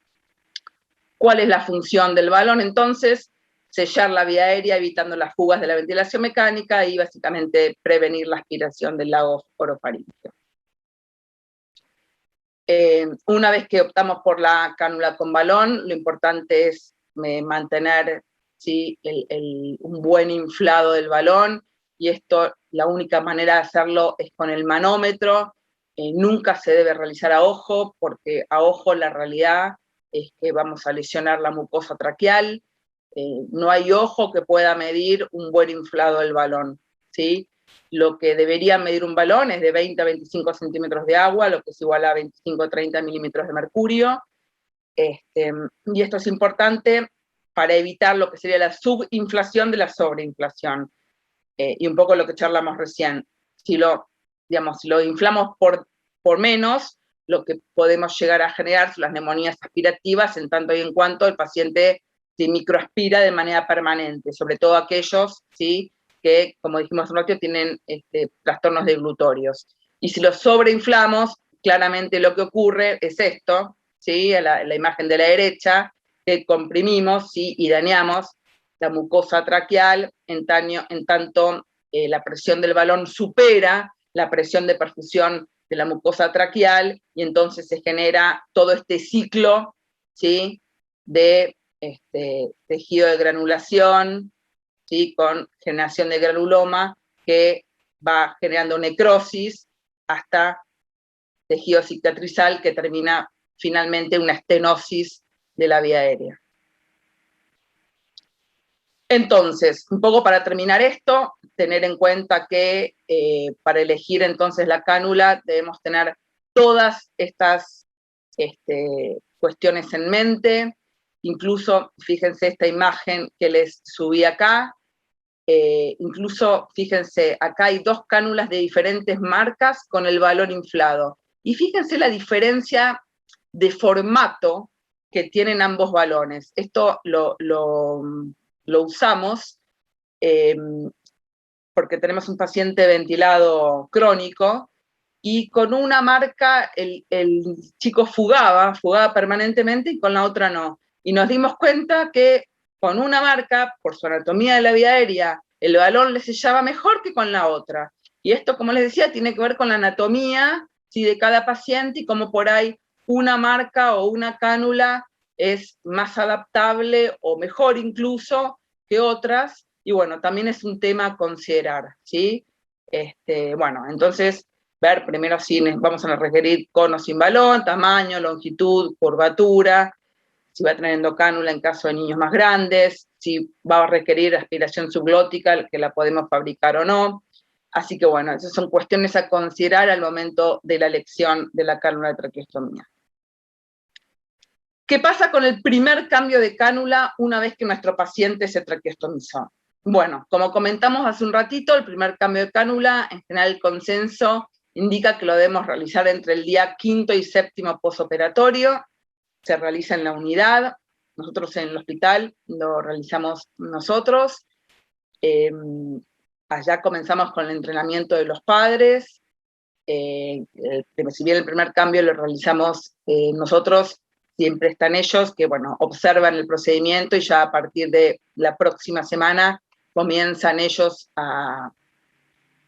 ¿Cuál es la función del balón? Entonces, sellar la vía aérea evitando las fugas de la ventilación mecánica y básicamente prevenir la aspiración del lago orofaríngeo. Una vez que optamos por la cánula con balón, lo importante es mantener, ¿sí?, un buen inflado del balón, y esto, la única manera de hacerlo es con el manómetro. Nunca se debe realizar a ojo, porque a ojo la realidad es que vamos a lesionar la mucosa traqueal. No hay ojo que pueda medir un buen inflado del balón, ¿sí? Lo que debería medir un balón es de 20 a 25 centímetros de agua, lo que es igual a 25 a 30 milímetros de mercurio. Y esto es importante para evitar lo que sería la subinflación de la sobreinflación. Y un poco lo que charlamos recién. Si lo inflamos por menos, lo que podemos llegar a generar son las neumonías aspirativas, en tanto y en cuanto el paciente se microaspira de manera permanente, sobre todo aquellos, ¿sí?, que, como dijimos hace un rato, tienen trastornos deglutorios. Y si los sobreinflamos, claramente lo que ocurre es esto, ¿sí?, la imagen de la derecha, que comprimimos, ¿sí?, y dañamos la mucosa traqueal, en tanto la presión del balón supera la presión de perfusión de la mucosa traqueal, y entonces se genera todo este ciclo, ¿sí?, de tejido de granulación, ¿sí?, con generación de granuloma, que va generando necrosis hasta tejido cicatrizal, que termina finalmente una estenosis de la vía aérea. Entonces, un poco para terminar esto, tener en cuenta que para elegir entonces la cánula debemos tener todas estas cuestiones en mente. Incluso, fíjense esta imagen que les subí acá, incluso, fíjense, acá hay dos cánulas de diferentes marcas con el balón inflado. Y fíjense la diferencia de formato que tienen ambos balones. Esto lo usamos porque tenemos un paciente ventilado crónico, y con una marca el chico fugaba permanentemente y con la otra no. Y nos dimos cuenta que con una marca, por su anatomía de la vía aérea, el balón le sellaba mejor que con la otra. Y esto, como les decía, tiene que ver con la anatomía, ¿sí?, de cada paciente, y cómo por ahí una marca o una cánula es más adaptable o mejor incluso que otras, y bueno, también es un tema a considerar, ¿sí? Bueno, entonces, ver primero si vamos a requerir con o sin balón, tamaño, longitud, curvatura, si va a tener endocánula en caso de niños más grandes, si va a requerir aspiración subglótica, que la podemos fabricar o no. Así que bueno, esas son cuestiones a considerar al momento de la elección de la cánula de traqueostomía. ¿Qué pasa con el primer cambio de cánula una vez que nuestro paciente se traqueostomizó? Bueno, como comentamos hace un ratito, el primer cambio de cánula, en general el consenso indica que lo debemos realizar entre el día 5º y 7º posoperatorio. Se realiza en la unidad, nosotros en el hospital lo realizamos nosotros. Allá comenzamos con el entrenamiento de los padres, si bien el primer cambio lo realizamos nosotros, siempre están ellos que, bueno, observan el procedimiento y ya a partir de la próxima semana comienzan ellos al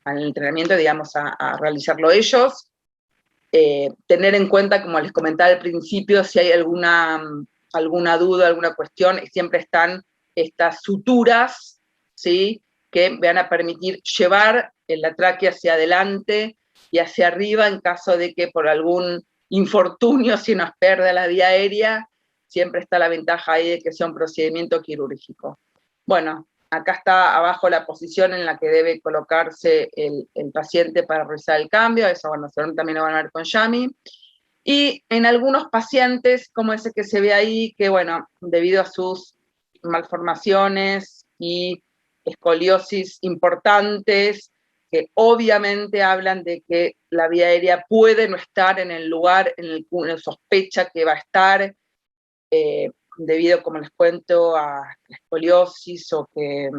entrenamiento, digamos, a realizarlo ellos. Tener en cuenta, como les comentaba al principio, si hay alguna duda, alguna cuestión, siempre están estas suturas, ¿sí?, que van a permitir llevar la tráquea hacia adelante y hacia arriba en caso de que por algún infortunio se nos pierda la vía aérea, siempre está la ventaja ahí de que sea un procedimiento quirúrgico. Bueno, acá está abajo la posición en la que debe colocarse el paciente para realizar el cambio, eso bueno, también lo van a ver con Yami. Y en algunos pacientes, como ese que se ve ahí, que bueno, debido a sus malformaciones y escoliosis importantes, que obviamente hablan de que la vía aérea puede no estar en el lugar en el que sospecha que va a estar, debido, como les cuento, a la escoliosis o que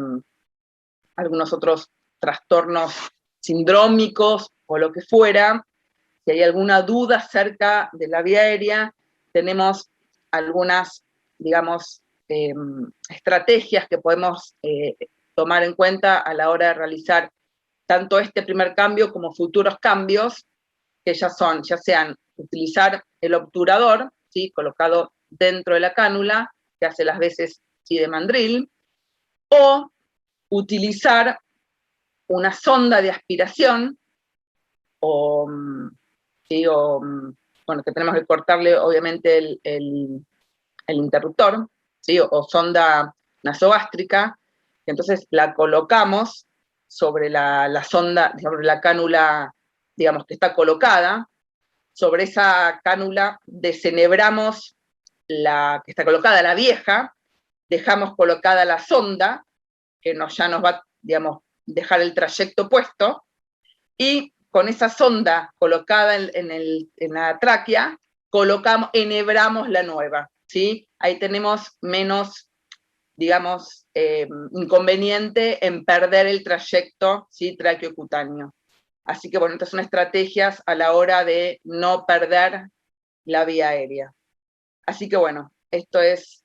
algunos otros trastornos sindrómicos o lo que fuera. Si hay alguna duda acerca de la vía aérea, tenemos algunas, digamos, estrategias que podemos tomar en cuenta a la hora de realizar tanto este primer cambio como futuros cambios, que ya sean utilizar el obturador, ¿sí?, colocado dentro de la cánula, que hace las veces ¿sí?, de mandril, o utilizar una sonda de aspiración, bueno, que tenemos que cortarle obviamente el interruptor, ¿sí?, o sonda nasogástrica, y entonces la colocamos sobre la sonda, sobre la cánula, digamos, que está colocada. Sobre esa cánula desenebramos la que está colocada, la vieja, dejamos colocada la sonda, que ya nos va, digamos, dejar el trayecto puesto, y con esa sonda colocada en la tráquea, enhebramos la nueva, ¿sí? Ahí tenemos menos, digamos, inconveniente en perder el trayecto, ¿sí?, tráqueo-cutáneo. Así que, bueno, estas son estrategias a la hora de no perder la vía aérea. Así que, bueno, esto es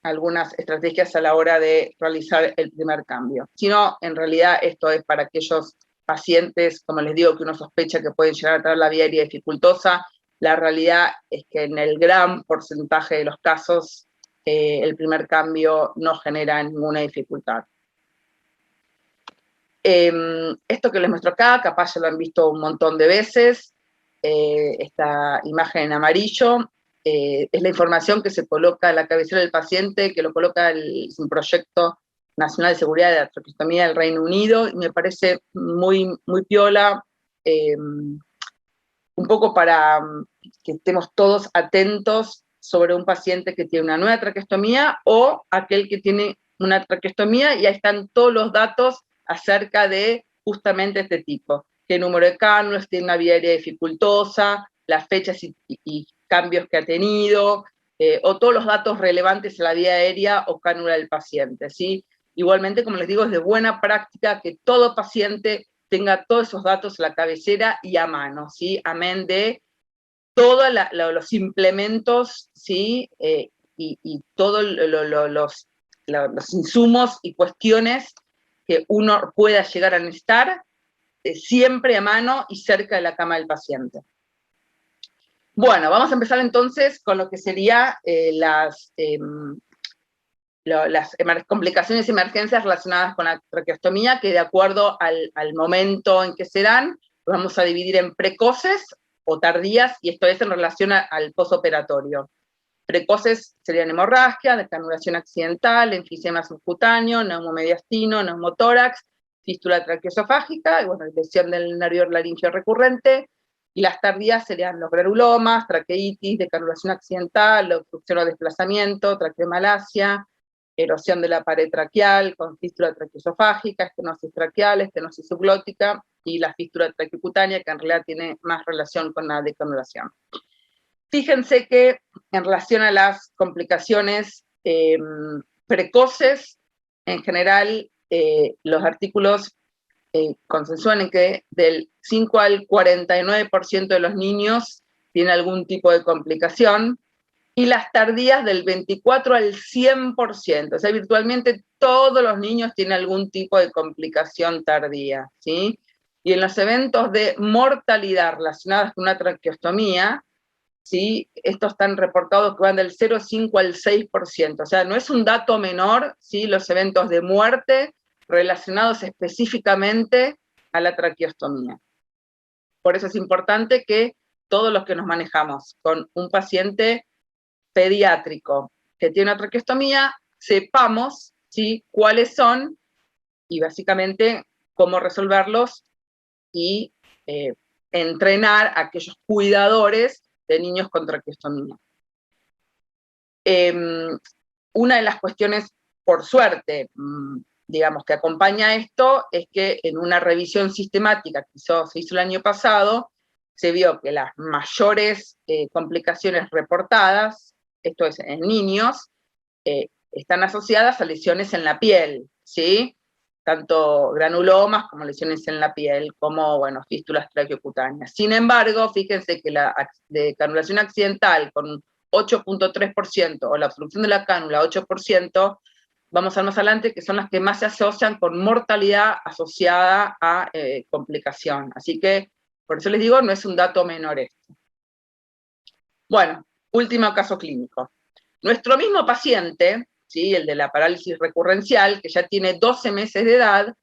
algunas estrategias a la hora de realizar el primer cambio. Si no, en realidad esto es para aquellos pacientes, como les digo, que uno sospecha que pueden llegar a tener la vía aérea dificultosa. La realidad es que en el gran porcentaje de los casos el primer cambio no genera ninguna dificultad. Esto que les muestro acá, capaz ya lo han visto un montón de veces, esta imagen en amarillo, es la información que se coloca en la cabecera del paciente, que lo coloca un proyecto nacional de seguridad de la traqueostomía del Reino Unido, y me parece muy, muy piola, un poco para que estemos todos atentos sobre un paciente que tiene una nueva traqueostomía o aquel que tiene una traqueostomía, y ahí están todos los datos acerca de justamente este tipo, qué número de cánulas, tiene una vía aérea dificultosa, las fechas y cambios que ha tenido, o todos los datos relevantes a la vía aérea o cánula del paciente, ¿sí? Igualmente, como les digo, es de buena práctica que todo paciente tenga todos esos datos a la cabecera y a mano, ¿sí? Amén de todos los implementos, ¿sí? Y todos los insumos y cuestiones que uno pueda llegar a necesitar, siempre a mano y cerca de la cama del paciente. Bueno, vamos a empezar entonces con lo que sería las complicaciones y emergencias relacionadas con la traqueostomía, que de acuerdo al momento en que se dan, los vamos a dividir en precoces o tardías, y esto es en relación al posoperatorio. Precoces serían hemorragia, descanulación accidental, enfisema subcutáneo, neumomediastino, neumotórax, fístula traqueosofágica, y bueno, lesión del nervio laringio recurrente. Y las tardías serían los granulomas, traqueitis, decanulación accidental, obstrucción o desplazamiento, traqueomalacia, erosión de la pared traqueal con fístula traqueosofágica, estenosis traqueal, estenosis subglótica, y la fístula traqueocutánea, que en realidad tiene más relación con la decanulación. Fíjense que en relación a las complicaciones precoces, en general, los artículos consensúan en que del 5 al 49% de los niños tiene algún tipo de complicación, y las tardías del 24 al 100%, o sea, virtualmente todos los niños tienen algún tipo de complicación tardía, ¿sí? Y en los eventos de mortalidad relacionados con una traqueostomía, ¿sí? Estos están reportados que van del 0,5 al 6%, o sea, no es un dato menor, ¿sí? Los eventos de muerte relacionados específicamente a la traqueostomía. Por eso es importante que todos los que nos manejamos con un paciente pediátrico que tiene una traqueostomía, sepamos, ¿sí?, cuáles son y básicamente cómo resolverlos y entrenar a aquellos cuidadores de niños con traqueostomía. Una de las cuestiones, por suerte, digamos, que acompaña esto, es que en una revisión sistemática que se hizo el año pasado, se vio que las mayores complicaciones reportadas, esto es en niños, están asociadas a lesiones en la piel, ¿sí? Tanto granulomas como lesiones en la piel, como, bueno, fístulas traqueocutáneas. Sin embargo, fíjense que la de canulación accidental con un 8,3% o la obstrucción de la cánula 8%, vamos a ver más adelante, que son las que más se asocian con mortalidad asociada a complicación. Así que, por eso les digo, no es un dato menor esto. Bueno, último caso clínico. Nuestro mismo paciente, ¿sí?, el de la parálisis recurrencial, que ya tiene 12 meses de edad,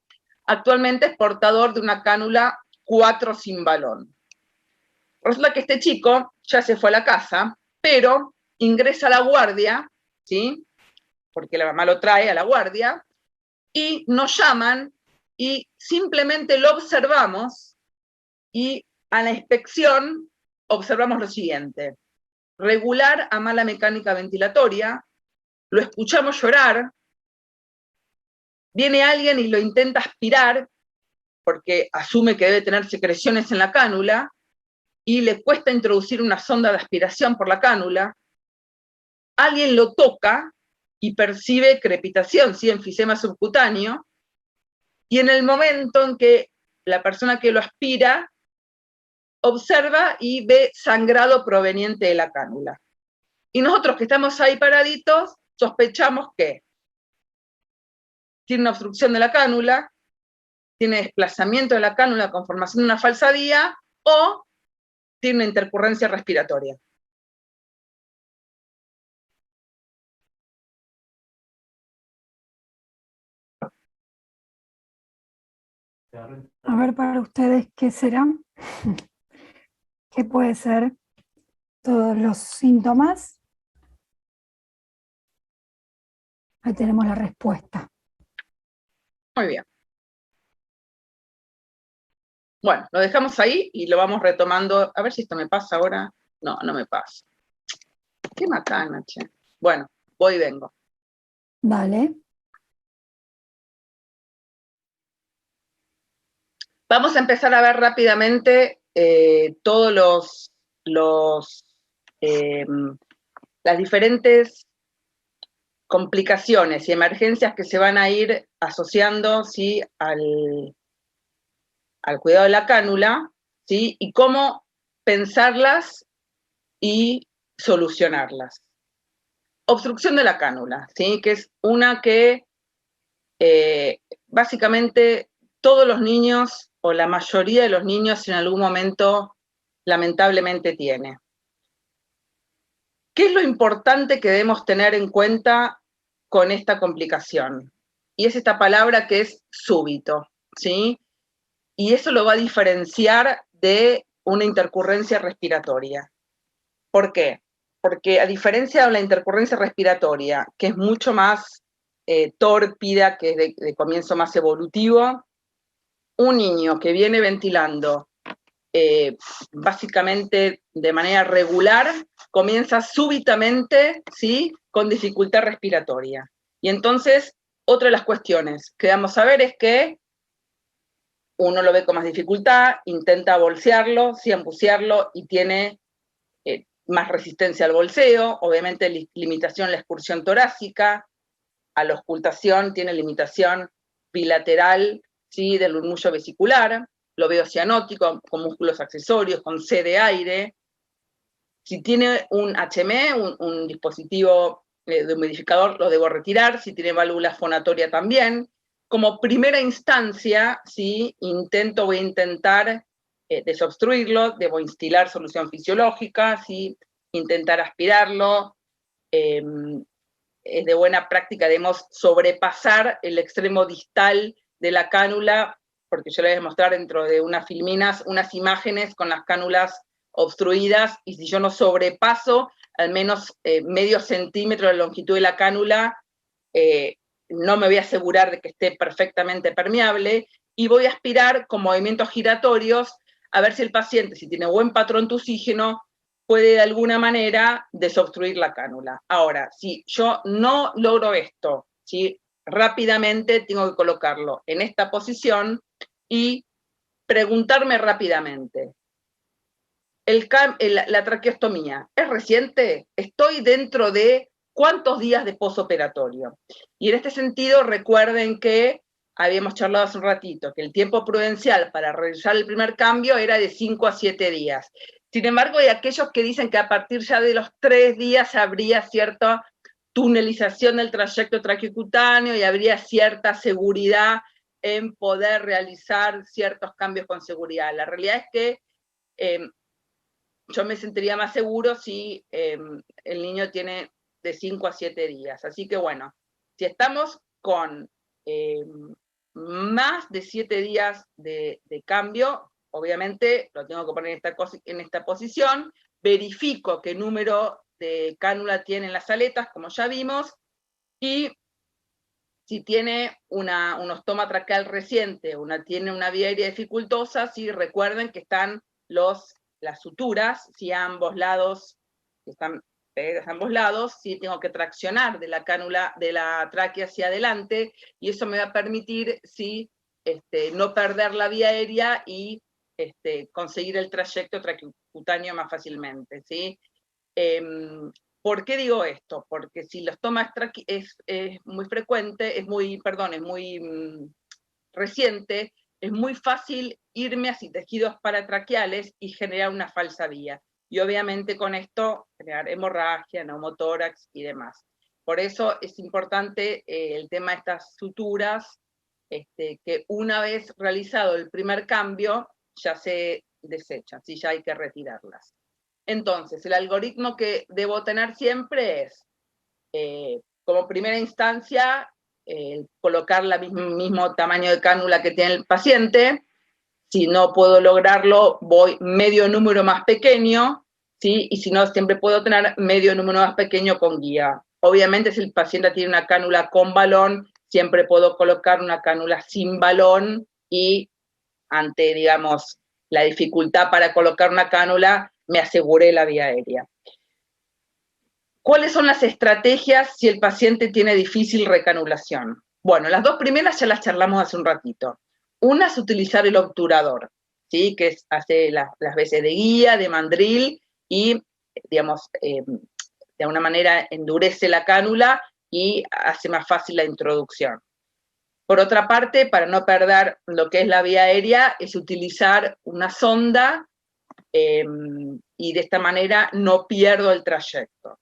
actualmente es portador de una cánula 4 sin balón. Resulta que este chico ya se fue a la casa, pero ingresa a la guardia, ¿sí?, porque la mamá lo trae a la guardia, y nos llaman y simplemente lo observamos, y a la inspección observamos lo siguiente: regular a mala mecánica ventilatoria, lo escuchamos llorar, viene alguien y lo intenta aspirar, porque asume que debe tener secreciones en la cánula, y le cuesta introducir una sonda de aspiración por la cánula, alguien lo toca y percibe crepitación, ¿sí?, enfisema subcutáneo, y en el momento en que la persona que lo aspira observa y ve sangrado proveniente de la cánula. Y nosotros que estamos ahí paraditos, sospechamos que tiene una obstrucción de la cánula, tiene desplazamiento de la cánula con formación de una falsa vía, o tiene una intercurrencia respiratoria. A ver, para ustedes, ¿qué será? ¿Qué puede ser? Todos los síntomas. Ahí tenemos la respuesta. Muy bien. Bueno, lo dejamos ahí y lo vamos retomando. A ver si esto me pasa ahora. No, no me pasa. Qué macana, che. Bueno, voy y vengo. Dale. Vamos a empezar a ver rápidamente todos las diferentes complicaciones y emergencias que se van a ir asociando, ¿sí?, al cuidado de la cánula, ¿sí?, y cómo pensarlas y solucionarlas. Obstrucción de la cánula, ¿sí?, que es una que básicamente todos los niños, o la mayoría de los niños, en algún momento lamentablemente tiene. ¿Qué es lo importante que debemos tener en cuenta con esta complicación? Y es esta palabra que es súbito, ¿sí? Y eso lo va a diferenciar de una intercurrencia respiratoria. ¿Por qué? Porque a diferencia de la intercurrencia respiratoria, que es mucho más tórpida, que es de comienzo más evolutivo, un niño que viene ventilando básicamente de manera regular, comienza súbitamente, ¿sí?, con dificultad respiratoria. Y entonces, otra de las cuestiones que vamos a ver es que uno lo ve con más dificultad, intenta bolsearlo, ¿sí?, embucearlo, y tiene más resistencia al bolseo, obviamente limitación a la excursión torácica, a la auscultación, tiene limitación bilateral ¿sí? Del murmullo vesicular, lo veo cianótico, con músculos accesorios, con sed de aire. Si tiene un HME, un dispositivo de humidificador, lo debo retirar. Si tiene válvula fonatoria también. Como primera instancia, ¿sí? Voy a intentar desobstruirlo, debo instilar solución fisiológica, ¿sí? Intentar aspirarlo. Es de buena práctica, debemos sobrepasar el extremo distal de la cánula, porque yo les voy a mostrar dentro de unas filminas, unas imágenes con las cánulas obstruidas, y si yo no sobrepaso al menos medio centímetro de la longitud de la cánula, no me voy a asegurar de que esté perfectamente permeable, y voy a aspirar con movimientos giratorios a ver si el paciente, si tiene buen patrón de oxígeno, puede de alguna manera desobstruir la cánula. Ahora, si yo no logro esto, ¿sí? Rápidamente tengo que colocarlo en esta posición y preguntarme rápidamente, la traqueostomía, ¿es reciente? ¿Estoy dentro de cuántos días de posoperatorio? Y en este sentido, recuerden que habíamos charlado hace un ratito, que el tiempo prudencial para realizar el primer cambio era de 5 a 7 días. Sin embargo, hay aquellos que dicen que a partir ya de los 3 días habría cierta tunelización del trayecto traqueocutáneo y habría cierta seguridad en poder realizar ciertos cambios con seguridad. La realidad es que yo me sentiría más seguro si el niño tiene de 5 a 7 días. Así que bueno, si estamos con más de 7 días de cambio, obviamente lo tengo que poner en esta posición, verifico qué número de cánula tienen las aletas, como ya vimos, y si tiene un ostoma traqueal reciente, tiene una vía aérea dificultosa, sí, recuerden que están las suturas, si a ambos lados, están pegadas a ambos lados, sí tengo que traccionar de la cánula, de la tráquea hacia adelante, y eso me va a permitir, sí, no perder la vía aérea y conseguir el trayecto traqueocutáneo más fácilmente, ¿sí? ¿Por qué digo esto? Porque si el ostoma es muy frecuente, es muy reciente, es muy fácil irme hacia tejidos paratraqueales y generar una falsa vía. Y obviamente con esto generar hemorragia, neumotórax y demás. Por eso es importante el tema de estas suturas, que una vez realizado el primer cambio, ya se desechan, ¿sí? Ya hay que retirarlas. Entonces, el algoritmo que debo tener siempre es, como primera instancia, colocar el mismo tamaño de cánula que tiene el paciente. Si no puedo lograrlo, voy medio número más pequeño, ¿sí? Y si no, siempre puedo tener medio número más pequeño con guía. Obviamente, si el paciente tiene una cánula con balón, siempre puedo colocar una cánula sin balón, y ante, digamos, la dificultad para colocar una cánula, me aseguré la vía aérea. ¿Cuáles son las estrategias si el paciente tiene difícil recanulación? Bueno, las dos primeras ya las charlamos hace un ratito. Una es utilizar el obturador, ¿sí? Que hace las veces de guía, de mandril, y, digamos, de alguna manera endurece la cánula y hace más fácil la introducción. Por otra parte, para no perder lo que es la vía aérea, es utilizar una sonda, y de esta manera no pierdo el trayecto.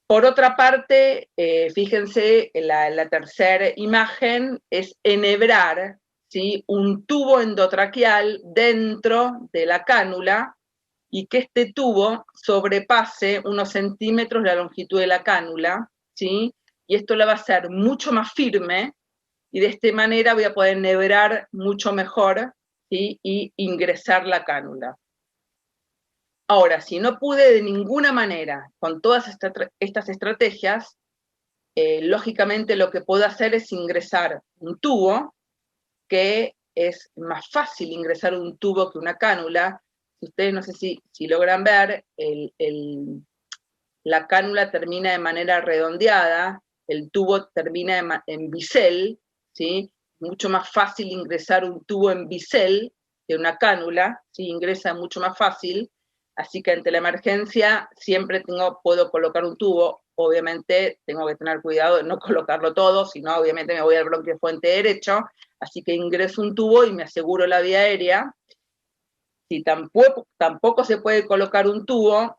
Por otra parte, fíjense, la tercera imagen es enhebrar, ¿sí? Un tubo endotraqueal dentro de la cánula, y que este tubo sobrepase unos centímetros la longitud de la cánula, ¿sí? Y esto lo va a hacer mucho más firme, y de esta manera voy a poder enhebrar mucho mejor, ¿sí? Y ingresar la cánula. Ahora, si no pude de ninguna manera con todas estas estrategias, lógicamente lo que puedo hacer es ingresar un tubo, que es más fácil ingresar un tubo que una cánula. Ustedes no sé si logran ver, la cánula termina de manera redondeada, el tubo termina en bisel, ¿sí? Mucho más fácil ingresar un tubo en bisel que una cánula, ¿sí? Ingresa mucho más fácil. Así que ante la emergencia siempre puedo colocar un tubo, obviamente tengo que tener cuidado de no colocarlo todo, sino obviamente me voy al bronquio fuente derecho, así que ingreso un tubo y me aseguro la vía aérea. Si tampoco se puede colocar un tubo,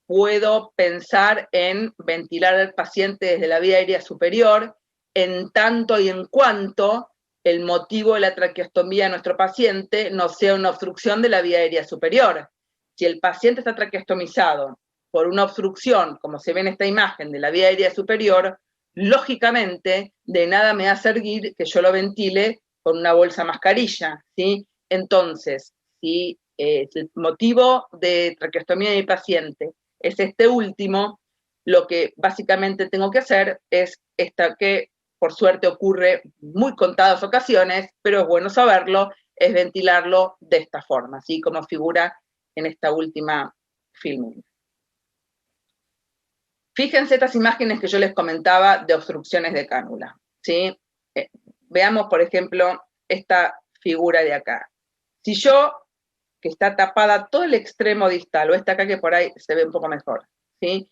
puedo pensar en ventilar al paciente desde la vía aérea superior, en tanto y en cuanto el motivo de la traqueostomía de nuestro paciente no sea una obstrucción de la vía aérea superior. Si el paciente está traqueostomizado por una obstrucción, como se ve en esta imagen, de la vía aérea superior, lógicamente de nada me va a servir que yo lo ventile con una bolsa mascarilla, ¿sí? Entonces, si el motivo de traqueostomía de mi paciente es este último, lo que básicamente tengo que hacer es que por suerte ocurre muy contadas ocasiones, pero es bueno saberlo, es ventilarlo de esta forma, así como figura en esta última filming. Fíjense estas imágenes que yo les comentaba de obstrucciones de cánula, ¿sí? Veamos, por ejemplo, esta figura de acá. Si yo, que está tapada todo el extremo distal, o esta acá que por ahí se ve un poco mejor, ¿sí?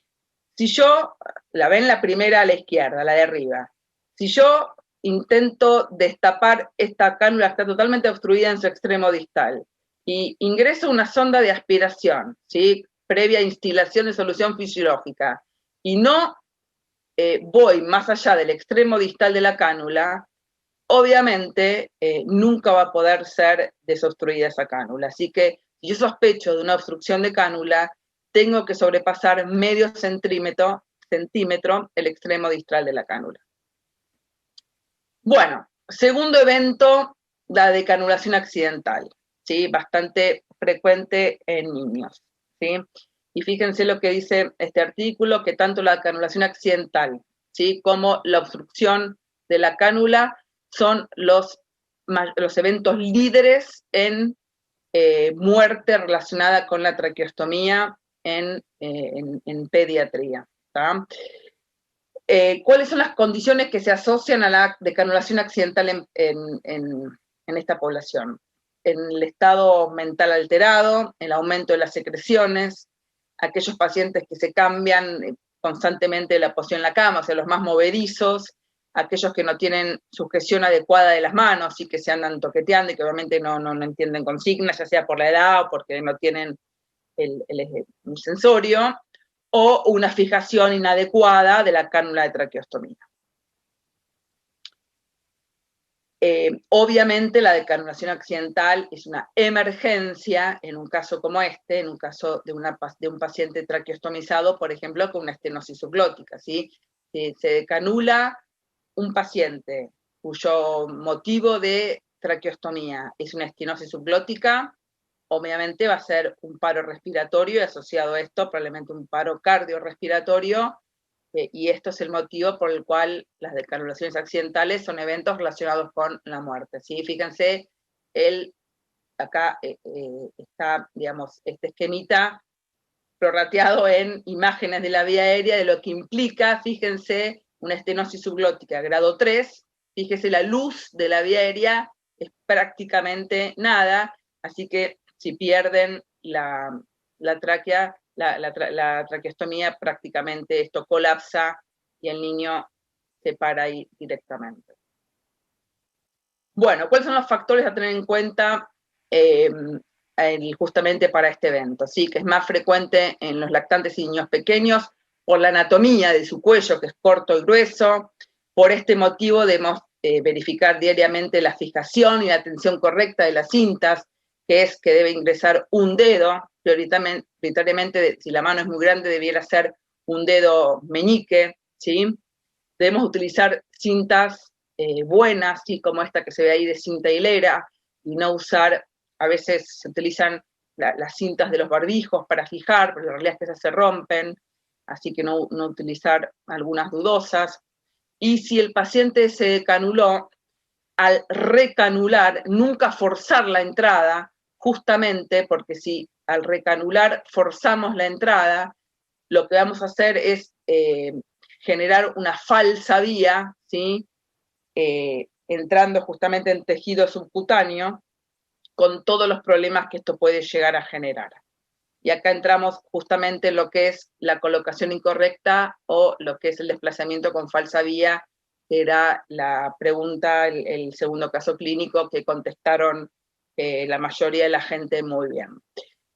Si yo, la ven la primera a la izquierda, la de arriba, si yo intento destapar esta cánula que está totalmente obstruida en su extremo distal, y ingreso una sonda de aspiración, ¿sí? Previa instilación de solución fisiológica, y no voy más allá del extremo distal de la cánula, obviamente nunca va a poder ser desobstruida esa cánula. Así que si yo sospecho de una obstrucción de cánula, tengo que sobrepasar medio centímetro el extremo distal de la cánula. Bueno, segundo evento, la decanulación accidental, ¿sí? Bastante frecuente en niños, ¿sí? Y fíjense lo que dice este artículo, que tanto la decanulación accidental, ¿sí?, como la obstrucción de la cánula son los eventos líderes en muerte relacionada con la traqueostomía en pediatría, ¿tá? ¿Cuáles son las condiciones que se asocian a la decanulación accidental en esta población? En el estado mental alterado, el aumento de las secreciones, aquellos pacientes que se cambian constantemente la posición en la cama, o sea, los más movedizos, aquellos que no tienen sujeción adecuada de las manos y que se andan toqueteando y que obviamente no entienden consignas, ya sea por la edad o porque no tienen el sensorio, o una fijación inadecuada de la cánula de traqueostomía. Obviamente la decanulación accidental es una emergencia en un caso como este, en un caso de un paciente traqueostomizado, por ejemplo, con una estenosis subglótica, ¿sí? Si se decanula un paciente cuyo motivo de traqueostomía es una estenosis subglótica, obviamente va a ser un paro respiratorio y asociado a esto probablemente un paro cardiorrespiratorio, y esto es el motivo por el cual las decanulaciones accidentales son eventos relacionados con la muerte, ¿sí? Fíjense, acá está, digamos, este esquemita prorrateado en imágenes de la vía aérea de lo que implica, fíjense, una estenosis subglótica grado 3, fíjese la luz de la vía aérea es prácticamente nada, así que si pierden la tráquea, la traqueostomía, prácticamente esto colapsa y el niño se para ahí directamente. Bueno, ¿cuáles son los factores a tener en cuenta justamente para este evento? Sí, que es más frecuente en los lactantes y niños pequeños por la anatomía de su cuello, que es corto y grueso. Por este motivo debemos verificar diariamente la fijación y la tensión correcta de las cintas, que es que debe ingresar un dedo, prioritariamente, si la mano es muy grande, debiera ser un dedo meñique, ¿sí? Debemos utilizar cintas buenas, ¿sí?, como esta que se ve ahí de cinta hilera, y no usar, a veces se utilizan las cintas de los barbijos para fijar, pero la realidad es que esas se rompen, así que no utilizar algunas dudosas. Y si el paciente se decanuló, al recanular, nunca forzar la entrada, justamente porque si al recanular forzamos la entrada, lo que vamos a hacer es generar una falsa vía, ¿sí?, entrando justamente en tejido subcutáneo, con todos los problemas que esto puede llegar a generar. y acá entramos justamente en lo que es la colocación incorrecta o lo que es el desplazamiento con falsa vía, que era la pregunta, el segundo caso clínico que contestaron la mayoría de la gente muy bien.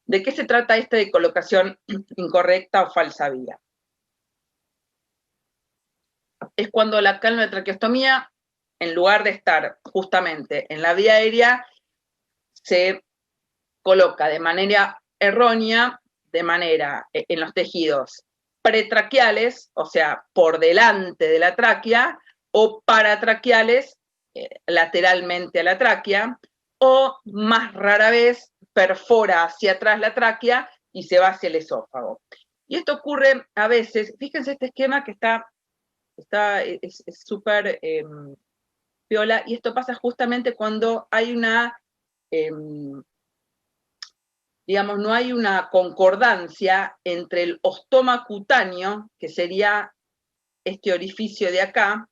¿De qué se trata esto de colocación incorrecta o falsa vía? Es cuando la cánula de traqueostomía, en lugar de estar justamente en la vía aérea, se coloca de manera errónea, en los tejidos pretraqueales, o sea, por delante de la tráquea, o paratraqueales, lateralmente a la tráquea, o más rara vez perfora hacia atrás la tráquea y se va hacia el esófago. Y esto ocurre a veces, fíjense este esquema que es súper piola, y esto pasa justamente cuando hay digamos, no hay una concordancia entre el ostoma cutáneo, que sería este orificio de acá,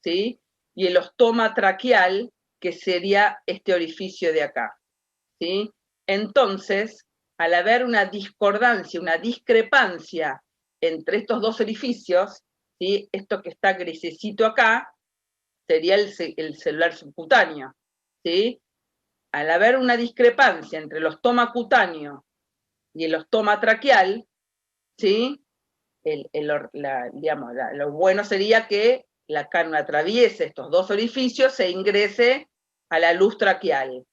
¿sí? Y el ostoma traqueal, que sería este orificio de acá, ¿sí? Entonces, al haber una discordancia, una discrepancia entre estos dos orificios, ¿sí? Esto que está grisecito acá, sería el celular subcutáneo, ¿sí? Al haber una discrepancia entre el ostoma cutáneo y el ostoma traqueal, ¿sí? Lo bueno sería que la cánula atraviese estos dos orificios e ingrese a la luz traqueal.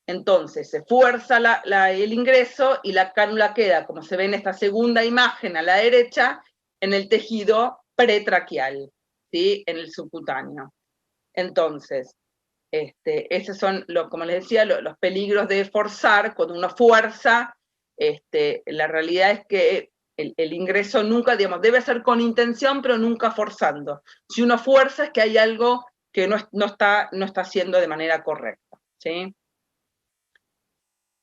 Entonces se fuerza el ingreso y la cánula queda, como se ve en esta segunda imagen a la derecha, en el tejido pretraqueal, ¿sí? En el subcutáneo. Entonces, esos son, como les decía, los peligros de forzar. Cuando uno fuerza, la realidad es que el ingreso nunca, digamos, debe ser con intención, pero nunca forzando. Si uno fuerza es que hay algo que no está haciendo de manera correcta, ¿sí?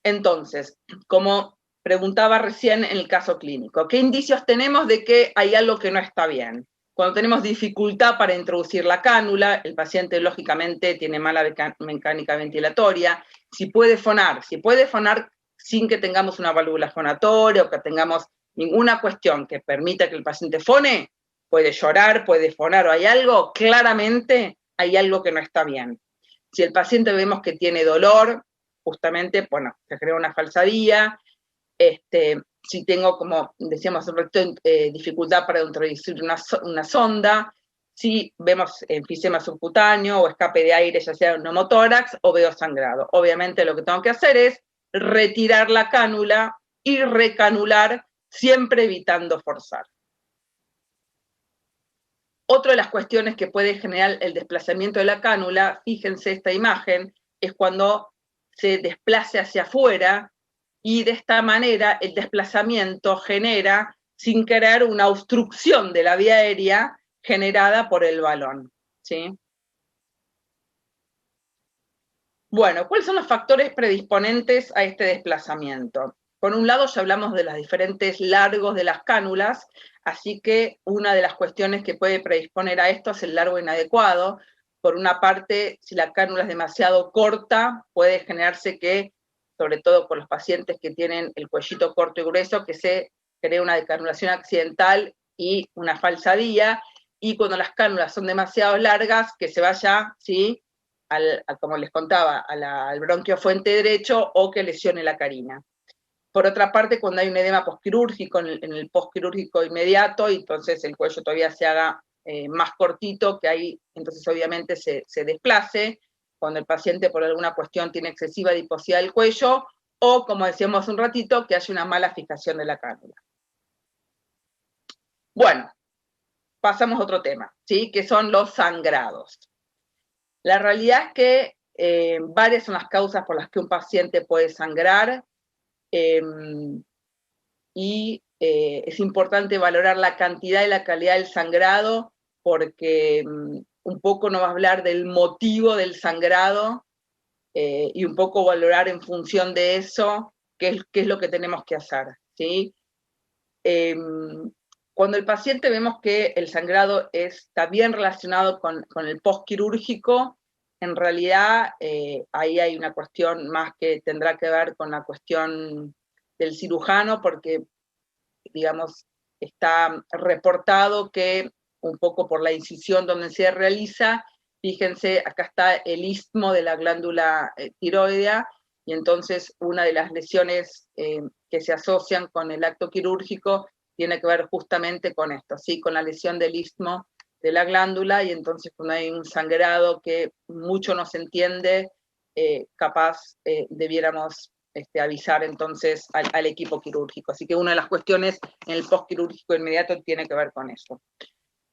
Entonces, como preguntaba recién en el caso clínico, ¿qué indicios tenemos de que hay algo que no está bien? Cuando tenemos dificultad para introducir la cánula, el paciente lógicamente tiene mala mecánica ventilatoria, si puede fonar sin que tengamos una válvula fonatoria o que tengamos ninguna cuestión que permita que el paciente fone, puede llorar, puede fonar o hay algo, claramente hay algo que no está bien. Si el paciente vemos que tiene dolor, justamente, bueno, se crea una falsa vía. Si tengo, como decíamos hace un ratito, dificultad para introducir una sonda, si vemos enfisema subcutáneo o escape de aire, ya sea un neumotórax, o veo sangrado. Obviamente lo que tengo que hacer es retirar la cánula y recanular, siempre evitando forzar. Otra de las cuestiones que puede generar el desplazamiento de la cánula, fíjense esta imagen, es cuando se desplace hacia afuera, y de esta manera el desplazamiento genera, sin querer, una obstrucción de la vía aérea generada por el balón, ¿sí? Bueno, ¿cuáles son los factores predisponentes a este desplazamiento? Por un lado, ya hablamos de los diferentes largos de las cánulas, así que una de las cuestiones que puede predisponer a esto es el largo inadecuado. Por una parte, si la cánula es demasiado corta, puede generarse que, sobre todo por los pacientes que tienen el cuellito corto y grueso, que se cree una decanulación accidental y una falsa vía, y cuando las cánulas son demasiado largas, que se vaya, ¿sí?, como les contaba, al bronquio fuente derecho o que lesione la carina. Por otra parte, cuando hay un edema postquirúrgico, en el postquirúrgico inmediato, y entonces el cuello todavía se haga más cortito, que ahí entonces obviamente se desplace, cuando el paciente por alguna cuestión tiene excesiva adiposidad del cuello, o como decíamos un ratito, que haya una mala fijación de la cánula. Bueno, pasamos a otro tema, ¿sí?, que son los sangrados. La realidad es que varias son las causas por las que un paciente puede sangrar, y es importante valorar la cantidad y la calidad del sangrado, porque un poco nos va a hablar del motivo del sangrado, y un poco valorar en función de eso qué es lo que tenemos que hacer, ¿sí? Cuando el paciente vemos que el sangrado está bien relacionado con el postquirúrgico, en realidad ahí hay una cuestión más que tendrá que ver con la cuestión del cirujano, porque, digamos, está reportado que un poco por la incisión donde se realiza, fíjense, acá está el istmo de la glándula tiroidea, y entonces una de las lesiones que se asocian con el acto quirúrgico tiene que ver justamente con esto, ¿sí? Con la lesión del istmo de la glándula, y entonces cuando hay un sangrado que mucho no se entiende, capaz debiéramos avisar entonces al equipo quirúrgico. Así que una de las cuestiones en el postquirúrgico inmediato tiene que ver con eso.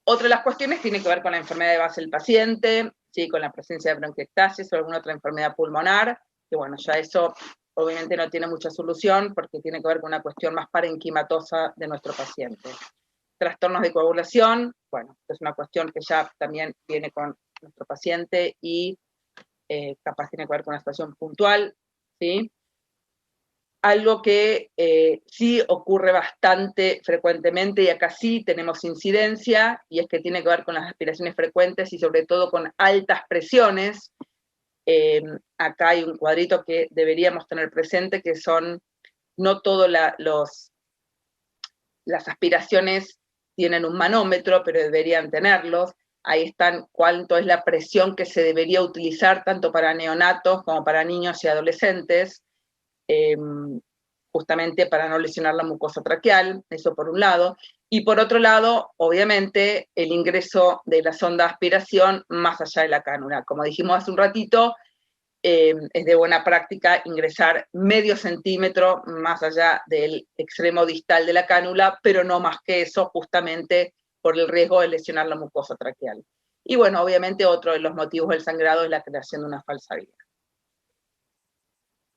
Otra de las cuestiones tiene que ver con la enfermedad de base del paciente, ¿sí? Con la presencia de bronquiectasis o alguna otra enfermedad pulmonar, que bueno, ya eso obviamente no tiene mucha solución porque tiene que ver con una cuestión más parenquimatosa de nuestro paciente. Trastornos de coagulación, bueno, es una cuestión que ya también viene con nuestro paciente y capaz tiene que ver con una situación puntual, ¿sí? Algo que sí ocurre bastante frecuentemente, y acá sí tenemos incidencia, y es que tiene que ver con las aspiraciones frecuentes y sobre todo con altas presiones. Acá hay un cuadrito que deberíamos tener presente, que son, no todas las aspiraciones tienen un manómetro, pero deberían tenerlos. Ahí están cuánto es la presión que se debería utilizar tanto para neonatos como para niños y adolescentes, justamente para no lesionar la mucosa traqueal, eso por un lado. Y por otro lado, obviamente, el ingreso de la sonda de aspiración más allá de la cánula. Como dijimos hace un ratito, es de buena práctica ingresar medio centímetro más allá del extremo distal de la cánula, pero no más que eso, justamente por el riesgo de lesionar la mucosa traqueal. Y bueno, obviamente otro de los motivos del sangrado es la creación de una falsa vía.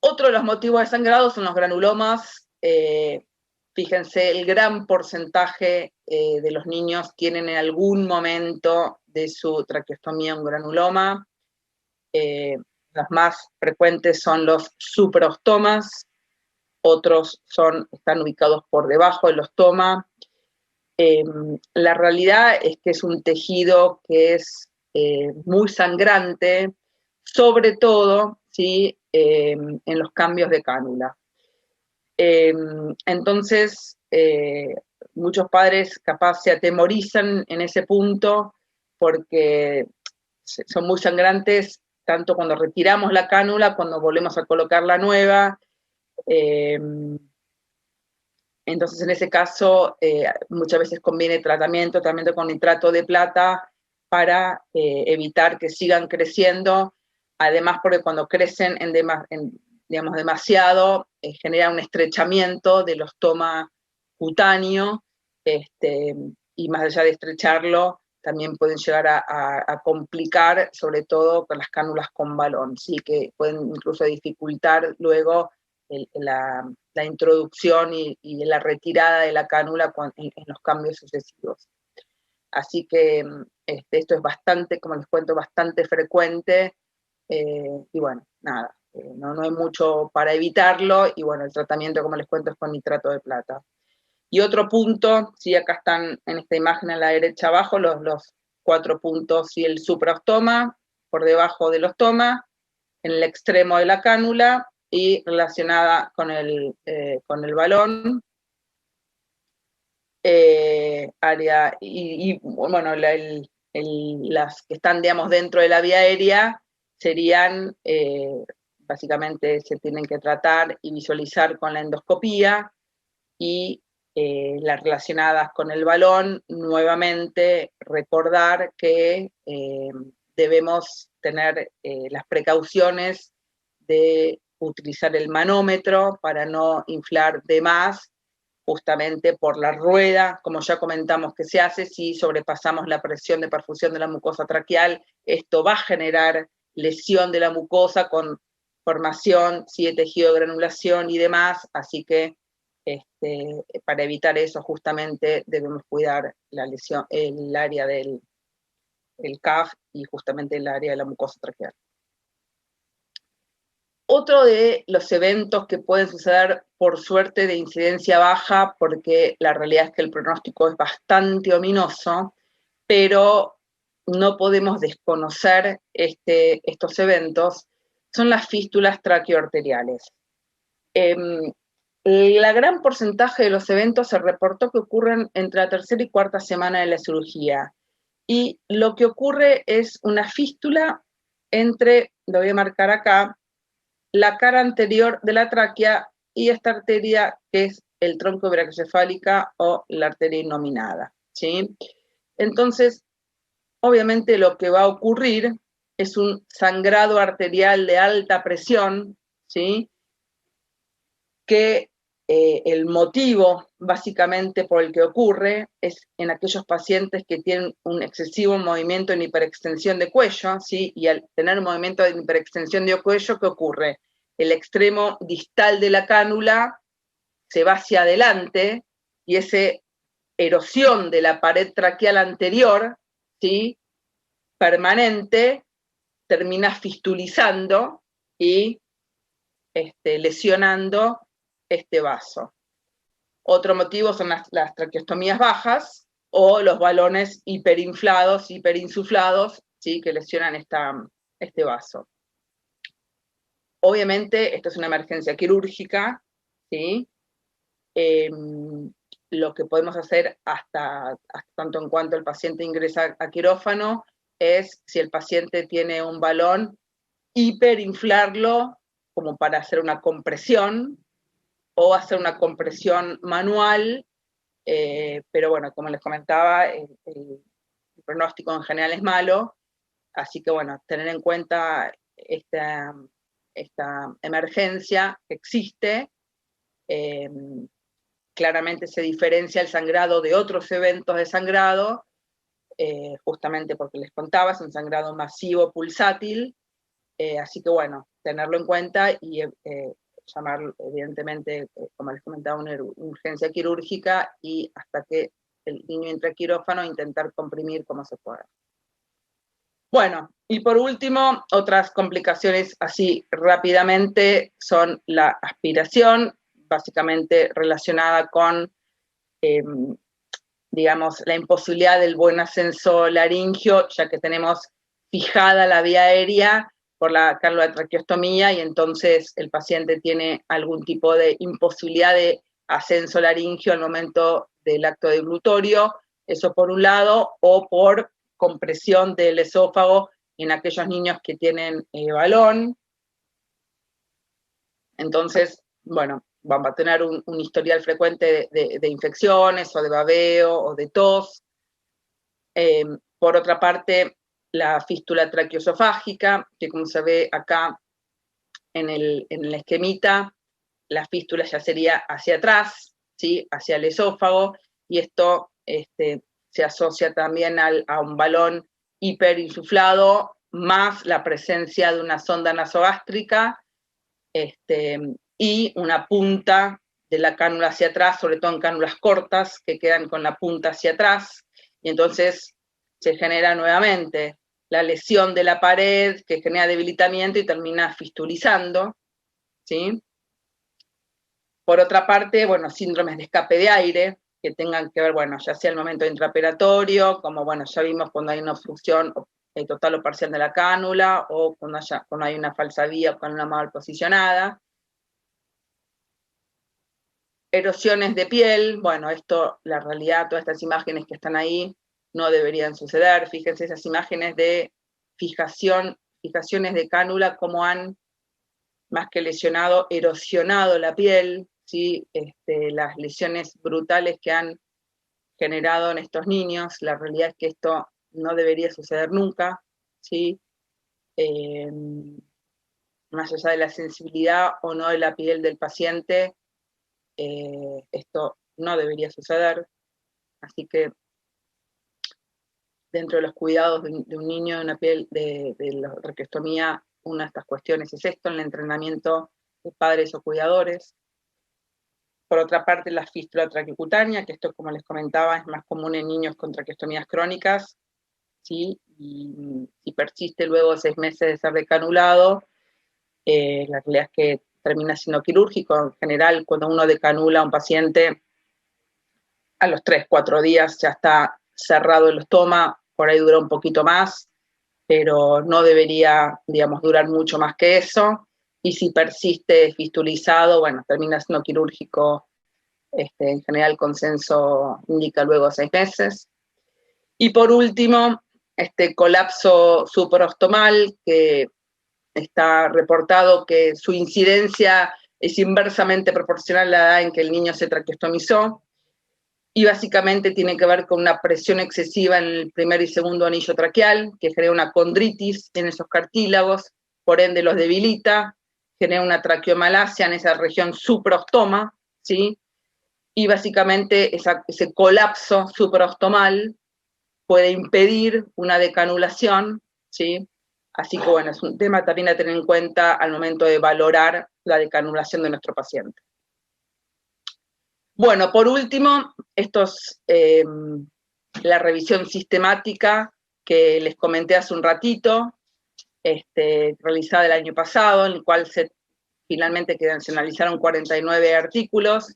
Otro de los motivos de sangrado son los granulomas. Fíjense, el gran porcentaje de los niños tienen en algún momento de su traqueostomía un granuloma. Los más frecuentes son los supraostomas, otros están ubicados por debajo del ostoma. La realidad es que es un tejido que es muy sangrante, sobre todo, ¿sí? En los cambios de cánula. Entonces, muchos padres capaz se atemorizan en ese punto porque son muy sangrantes, tanto cuando retiramos la cánula, cuando volvemos a colocar la nueva. Entonces, en ese caso, muchas veces conviene tratamiento con nitrato de plata para evitar que sigan creciendo. Además, porque cuando crecen digamos, demasiado, genera un estrechamiento del ostoma cutáneo, y más allá de estrecharlo, también pueden llegar a complicar, sobre todo con las cánulas con balón, ¿sí? Que pueden incluso dificultar luego la introducción y la retirada de la cánula en los cambios sucesivos. Así que esto es bastante, como les cuento, bastante frecuente, y bueno, nada, no hay mucho para evitarlo, y bueno, el tratamiento, como les cuento, es con nitrato de plata. Y otro punto, sí, acá están en esta imagen a la derecha abajo los 4 puntos, sí, el supraostoma, por debajo del ostoma, en el extremo de la cánula, y relacionada con el balón, área, y bueno, las que están, digamos, dentro de la vía aérea serían, básicamente se tienen que tratar y visualizar con la endoscopía, y las relacionadas con el balón, nuevamente recordar que debemos tener las precauciones de utilizar el manómetro para no inflar de más, justamente por la rueda, como ya comentamos que se hace, si sobrepasamos la presión de perfusión de la mucosa traqueal, esto va a generar lesión de la mucosa con formación, sí, de tejido de granulación y demás, así que para evitar eso justamente debemos cuidar la lesión, el área del CAF y justamente el área de la mucosa traqueal. Otro de los eventos que pueden suceder, por suerte, de incidencia baja, porque la realidad es que el pronóstico es bastante ominoso, pero no podemos desconocer estos eventos, son las fístulas traqueoarteriales. La gran porcentaje de los eventos se reportó que ocurren entre la tercera y cuarta semana de la cirugía. Y lo que ocurre es una fístula entre, lo voy a marcar acá, la cara anterior de la tráquea y esta arteria que es el tronco brachiocefálica o la arteria innominada, ¿sí? Entonces, obviamente lo que va a ocurrir es un sangrado arterial de alta presión, ¿sí? Que el motivo básicamente por el que ocurre es en aquellos pacientes que tienen un excesivo movimiento en hiperextensión de cuello, ¿sí? Y al tener un movimiento de hiperextensión de cuello, ¿qué ocurre? El extremo distal de la cánula se va hacia adelante y esa erosión de la pared traqueal anterior, ¿sí? Permanente, termina fistulizando y lesionando este vaso. Otro motivo son las traqueostomías bajas o los balones hiperinflados, hiperinsuflados, ¿sí? Que lesionan este vaso. Obviamente, esto es una emergencia quirúrgica, ¿sí? Lo que podemos hacer hasta tanto en cuanto el paciente ingresa a quirófano es, si el paciente tiene un balón, hiperinflarlo como para hacer una compresión, o hacer una compresión manual, pero bueno, como les comentaba, el pronóstico en general es malo, así que bueno, tener en cuenta esta emergencia que existe. Claramente se diferencia el sangrado de otros eventos de sangrado, justamente porque les contaba, es un sangrado masivo pulsátil, así que bueno, tenerlo en cuenta y llamar, evidentemente, como les comentaba, una urgencia quirúrgica y hasta que el niño entre a quirófano, intentar comprimir como se pueda. Bueno, y por último, otras complicaciones así rápidamente son la aspiración, básicamente relacionada con, digamos, la imposibilidad del buen ascenso laringio, ya que tenemos fijada la vía aérea por la cánula de traqueostomía y entonces el paciente tiene algún tipo de imposibilidad de ascenso laringio al momento del acto deglutorio, eso por un lado, o por compresión del esófago en aquellos niños que tienen balón. Entonces, bueno, vamos a tener un historial frecuente de infecciones o de babeo o de tos. Por otra parte, la fístula traqueoesofágica, que como se ve acá en el esquemita, la fístula ya sería hacia atrás, ¿sí? Hacia el esófago, y esto se asocia también a un balón hiperinsuflado, más la presencia de una sonda nasogástrica, y una punta de la cánula hacia atrás, sobre todo en cánulas cortas, que quedan con la punta hacia atrás, y entonces se genera nuevamente la lesión de la pared, que genera debilitamiento y termina fistulizando, ¿sí? Por otra parte, bueno, síndromes de escape de aire, que tengan que ver, bueno, ya sea el momento intraoperatorio, como, bueno, ya vimos cuando hay una obstrucción total o parcial de la cánula, o cuando hay una falsa vía o cánula mal posicionada. Erosiones de piel, bueno, esto, la realidad, todas estas imágenes que están ahí no deberían suceder. Fíjense esas imágenes de fijaciones de cánula, como han, más que lesionado, erosionado la piel, ¿sí? Las lesiones brutales que han generado en estos niños. La realidad es que esto no debería suceder nunca, ¿sí? Más allá de la sensibilidad o no de la piel del paciente, esto no debería suceder, así que dentro de los cuidados de un niño de una piel de la traqueostomía, una de estas cuestiones es esto, el entrenamiento de padres o cuidadores. Por otra parte, la fístula traqueocutánea, que esto, como les comentaba, es más común en niños con traqueostomías crónicas, ¿sí? Y si persiste luego de 6 meses de ser decanulado, la realidad es que termina siendo quirúrgico. En general, cuando uno decanula a un paciente, a los 3, 4 días ya está cerrado el estoma, por ahí dura un poquito más, pero no debería, digamos, durar mucho más que eso. y si persiste fistulizado, bueno, termina siendo quirúrgico, en general el consenso indica luego 6 meses. Y por último, colapso supraostomal, que está reportado que su incidencia es inversamente proporcional a la edad en que el niño se traqueostomizó, y básicamente tiene que ver con una presión excesiva en el primer y segundo anillo traqueal, que genera una condritis en esos cartílagos, por ende los debilita, genera una traqueomalacia en esa región supraostoma, ¿sí? Y básicamente ese colapso supraostomal puede impedir una decanulación, ¿sí? Así que bueno, es un tema también a tener en cuenta al momento de valorar la decanulación de nuestro paciente. Bueno, por último, la revisión sistemática que les comenté hace un ratito, realizada el año pasado, en el cual finalmente se analizaron 49 artículos,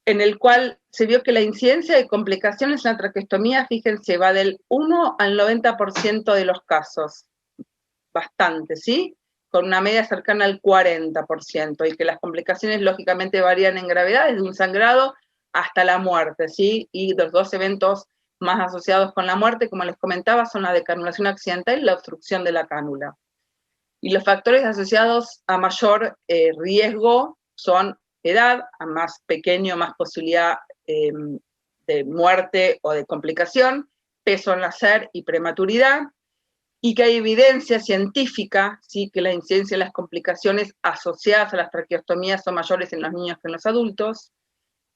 en el cual se vio que la incidencia de complicaciones en la traqueostomía, fíjense, va del 1 al 90% de los casos. Bastante, ¿sí? Con una media cercana al 40%, y que las complicaciones lógicamente varían en gravedad, desde un sangrado hasta la muerte, ¿sí? Y los dos eventos más asociados con la muerte, como les comentaba, son la decanulación accidental y la obstrucción de la cánula. Y los factores asociados a mayor riesgo son edad, a más pequeño, más posibilidad de muerte o de complicación, peso al nacer y prematuridad, y que hay evidencia científica, ¿sí?, que la incidencia de las complicaciones asociadas a las traqueostomías son mayores en los niños que en los adultos,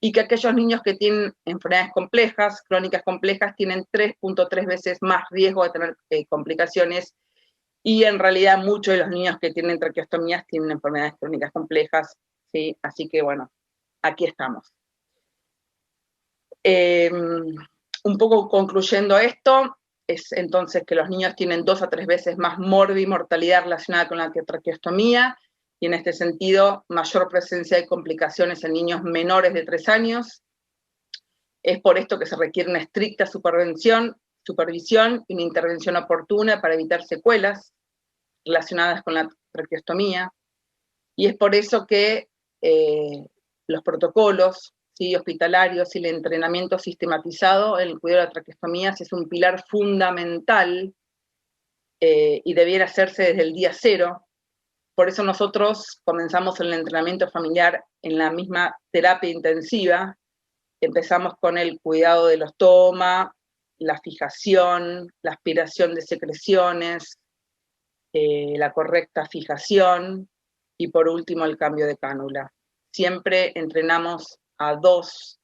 y que aquellos niños que tienen enfermedades complejas, crónicas complejas, tienen 3.3 veces más riesgo de tener complicaciones, y en realidad muchos de los niños que tienen traqueostomías tienen enfermedades crónicas complejas, ¿sí? Así que bueno, aquí estamos. Un poco concluyendo esto, es entonces que los niños tienen 2 a 3 veces más morbimortalidad relacionada con la traqueostomía, y en este sentido, mayor presencia de complicaciones en niños menores de 3 años. Es por esto que se requiere una estricta supervisión y una intervención oportuna para evitar secuelas relacionadas con la traqueostomía, y es por eso que los protocolos, ¿sí?, hospitalarios y el entrenamiento sistematizado en el cuidado de la traqueostomía es un pilar fundamental y debiera hacerse desde el día 0. Por eso nosotros comenzamos el entrenamiento familiar en la misma terapia intensiva. Empezamos con el cuidado del ostoma, la fijación, la aspiración de secreciones, la correcta fijación, y por último el cambio de cánula. Siempre entrenamos a 2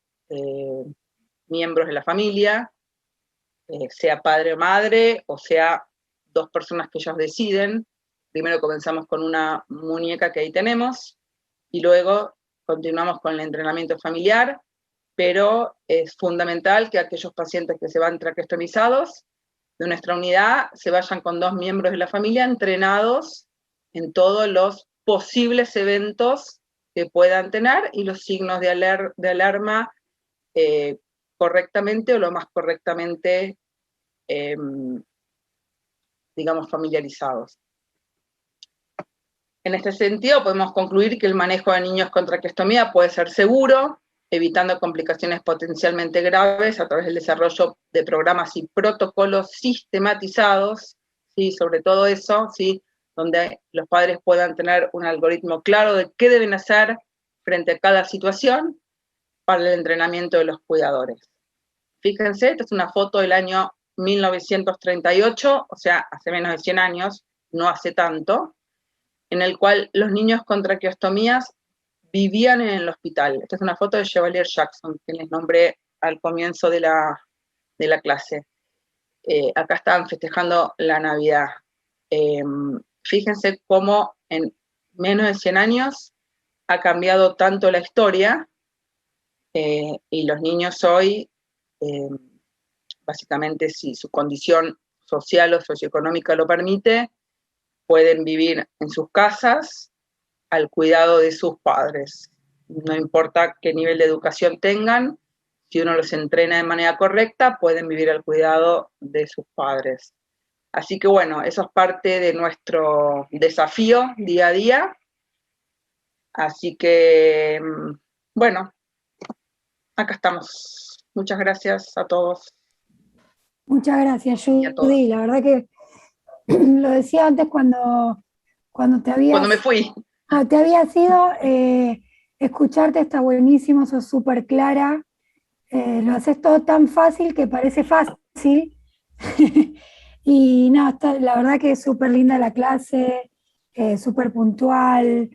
miembros de la familia, sea padre o madre, o sea 2 personas que ellos deciden. Primero comenzamos con una muñeca que ahí tenemos, y luego continuamos con el entrenamiento familiar, pero es fundamental que aquellos pacientes que se van traqueostomizados de nuestra unidad se vayan con 2 miembros de la familia entrenados en todos los posibles eventos que puedan tener y los signos de alarma correctamente o lo más correctamente, digamos, familiarizados. En este sentido, podemos concluir que el manejo de niños con traqueostomía puede ser seguro, evitando complicaciones potencialmente graves a través del desarrollo de programas y protocolos sistematizados, ¿sí?, sobre todo eso, ¿sí?, donde los padres puedan tener un algoritmo claro de qué deben hacer frente a cada situación para el entrenamiento de los cuidadores. Fíjense, esta es una foto del año 1938, o sea, hace menos de 100 años, no hace tanto, en el cual los niños con traqueostomías vivían en el hospital. Esta es una foto de Chevalier Jackson, que les nombré al comienzo de la clase. Acá estaban festejando la Navidad. Fíjense cómo en menos de 100 años ha cambiado tanto la historia, y los niños hoy, básicamente, si su condición social o socioeconómica lo permite, pueden vivir en sus casas al cuidado de sus padres. No importa qué nivel de educación tengan, si uno los entrena de manera correcta, pueden vivir al cuidado de sus padres. Así que bueno, eso es parte de nuestro desafío día a día, Así que, bueno, acá estamos. Muchas gracias a todos. Muchas gracias, Y a todas. Judy. La verdad que lo decía antes cuando Cuando me fui. te habías ido, escucharte está buenísimo, sos súper clara, lo haces todo tan fácil que parece fácil. Y no, la verdad que es súper linda la clase, súper puntual.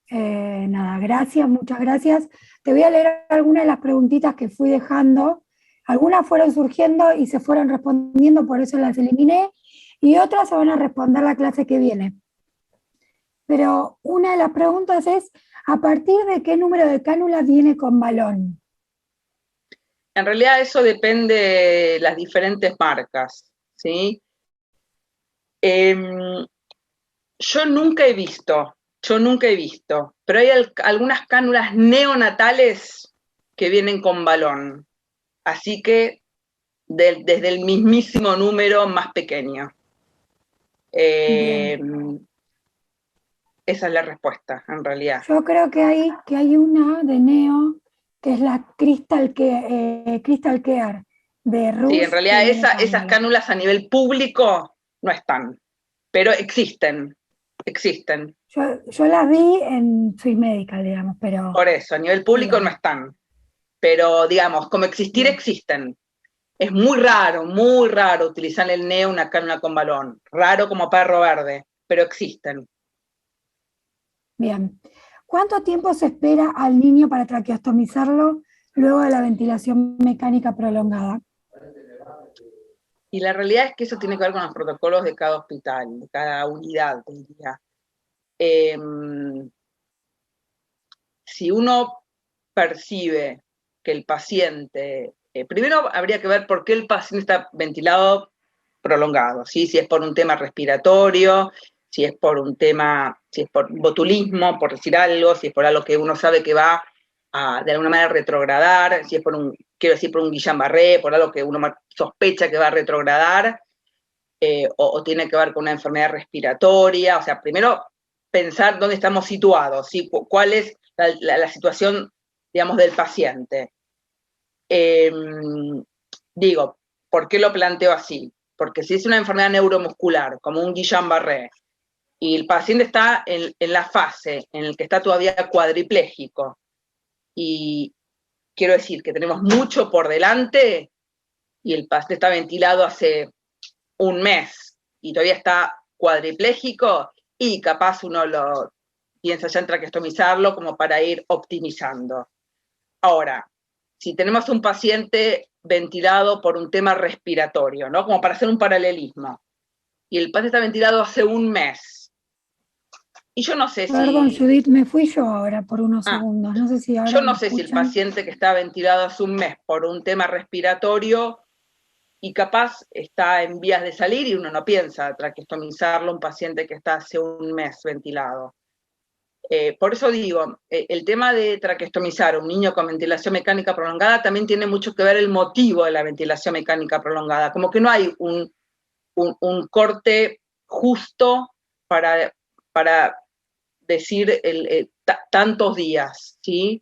Nada, gracias, muchas gracias. Te voy a leer algunas de las preguntitas que fui dejando. Algunas fueron surgiendo y se fueron respondiendo, por eso las eliminé, y otras se van a responder la clase que viene. Pero una de las preguntas es, ¿a partir de qué número de cánulas viene con balón? En realidad eso depende de las diferentes marcas, ¿sí? Yo nunca he visto, pero hay algunas cánulas neonatales que vienen con balón, así que desde el mismísimo número más pequeño. Esa es la respuesta, en realidad. Yo creo que hay una de Neo, que es la Crystal Care, de Rush. Sí, en realidad esas cánulas a nivel público no están, pero existen. Yo las vi en Swiss Medical, digamos, pero... Por eso, a nivel público no están. Pero, digamos, como existir, existen. Es muy raro utilizar el neo una cánula con balón. Raro como perro verde, pero existen. Bien. ¿Cuánto tiempo se espera al niño para traqueostomizarlo luego de la ventilación mecánica prolongada? Y la realidad es que eso tiene que ver con los protocolos de cada hospital, de cada unidad, te diría. Si uno percibe que el paciente, primero habría que ver por qué el paciente está ventilado prolongado, ¿sí? Si es por un tema respiratorio, si es por botulismo, por decir algo, si es por algo que uno sabe que va a, de alguna manera, retrogradar, si es por un Guillain-Barré, por algo que uno sospecha que va a retrogradar, o tiene que ver con una enfermedad respiratoria. O sea, primero pensar dónde estamos situados, ¿sí? Cuál es la situación, digamos, del paciente. Digo, ¿por qué lo planteo así? Porque si es una enfermedad neuromuscular, como un Guillain-Barré, y el paciente está en la fase en la que está todavía cuadripléjico, y quiero decir que tenemos mucho por delante, y el paciente está ventilado hace un mes, y todavía está cuadripléjico, y capaz uno lo piensa ya en traqueostomizarlo como para ir optimizando. Ahora, si tenemos un paciente ventilado por un tema respiratorio, ¿no? Como para hacer un paralelismo, y el paciente está ventilado hace un mes, y yo no sé Perdón, si... Judith, me fui yo ahora por unos segundos. No sé si ahora Yo me no sé si el escuchan. paciente que está ventilado hace un mes por un tema respiratorio y capaz está en vías de salir y uno no piensa traqueostomizarlo un paciente que está hace un mes ventilado. Por eso digo, el tema de traqueostomizar a un niño con ventilación mecánica prolongada también tiene mucho que ver el motivo de la ventilación mecánica prolongada. Como que no hay un corte justo para decir tantos días, ¿sí?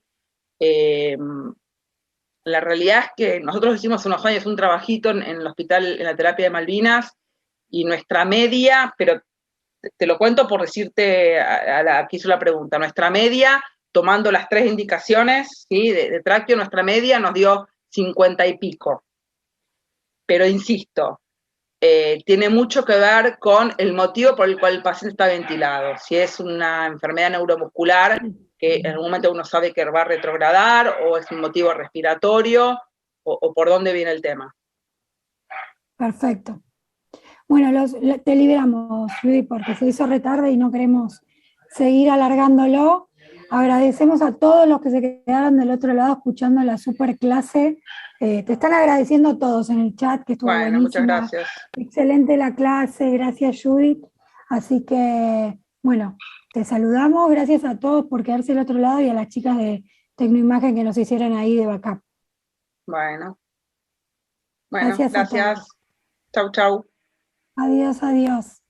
La realidad es que nosotros hicimos unos años un trabajito en el hospital, en la terapia de Malvinas, y nuestra media, pero te lo cuento por decirte a la que hizo la pregunta, nuestra media, tomando las 3 indicaciones, ¿sí? de tráqueo, nuestra media nos dio 50 y pico. Pero insisto, tiene mucho que ver con el motivo por el cual el paciente está ventilado. Si es una enfermedad neuromuscular, que en algún momento uno sabe que va a retrogradar, o es un motivo respiratorio, o por dónde viene el tema. Perfecto. Bueno, te liberamos, Judy, porque se hizo retarde y no queremos seguir alargándolo. Agradecemos a todos los que se quedaron del otro lado escuchando la super clase. Te están agradeciendo todos en el chat, que estuvo Bueno, muchas buenísima. gracias. Excelente la clase, gracias Judith. Así que, bueno, te saludamos, gracias a todos por quedarse del otro lado y a las chicas de Tecnoimagen que nos hicieron ahí de backup. Bueno, Gracias a gracias. todos. Chau, chau. Adiós, adiós.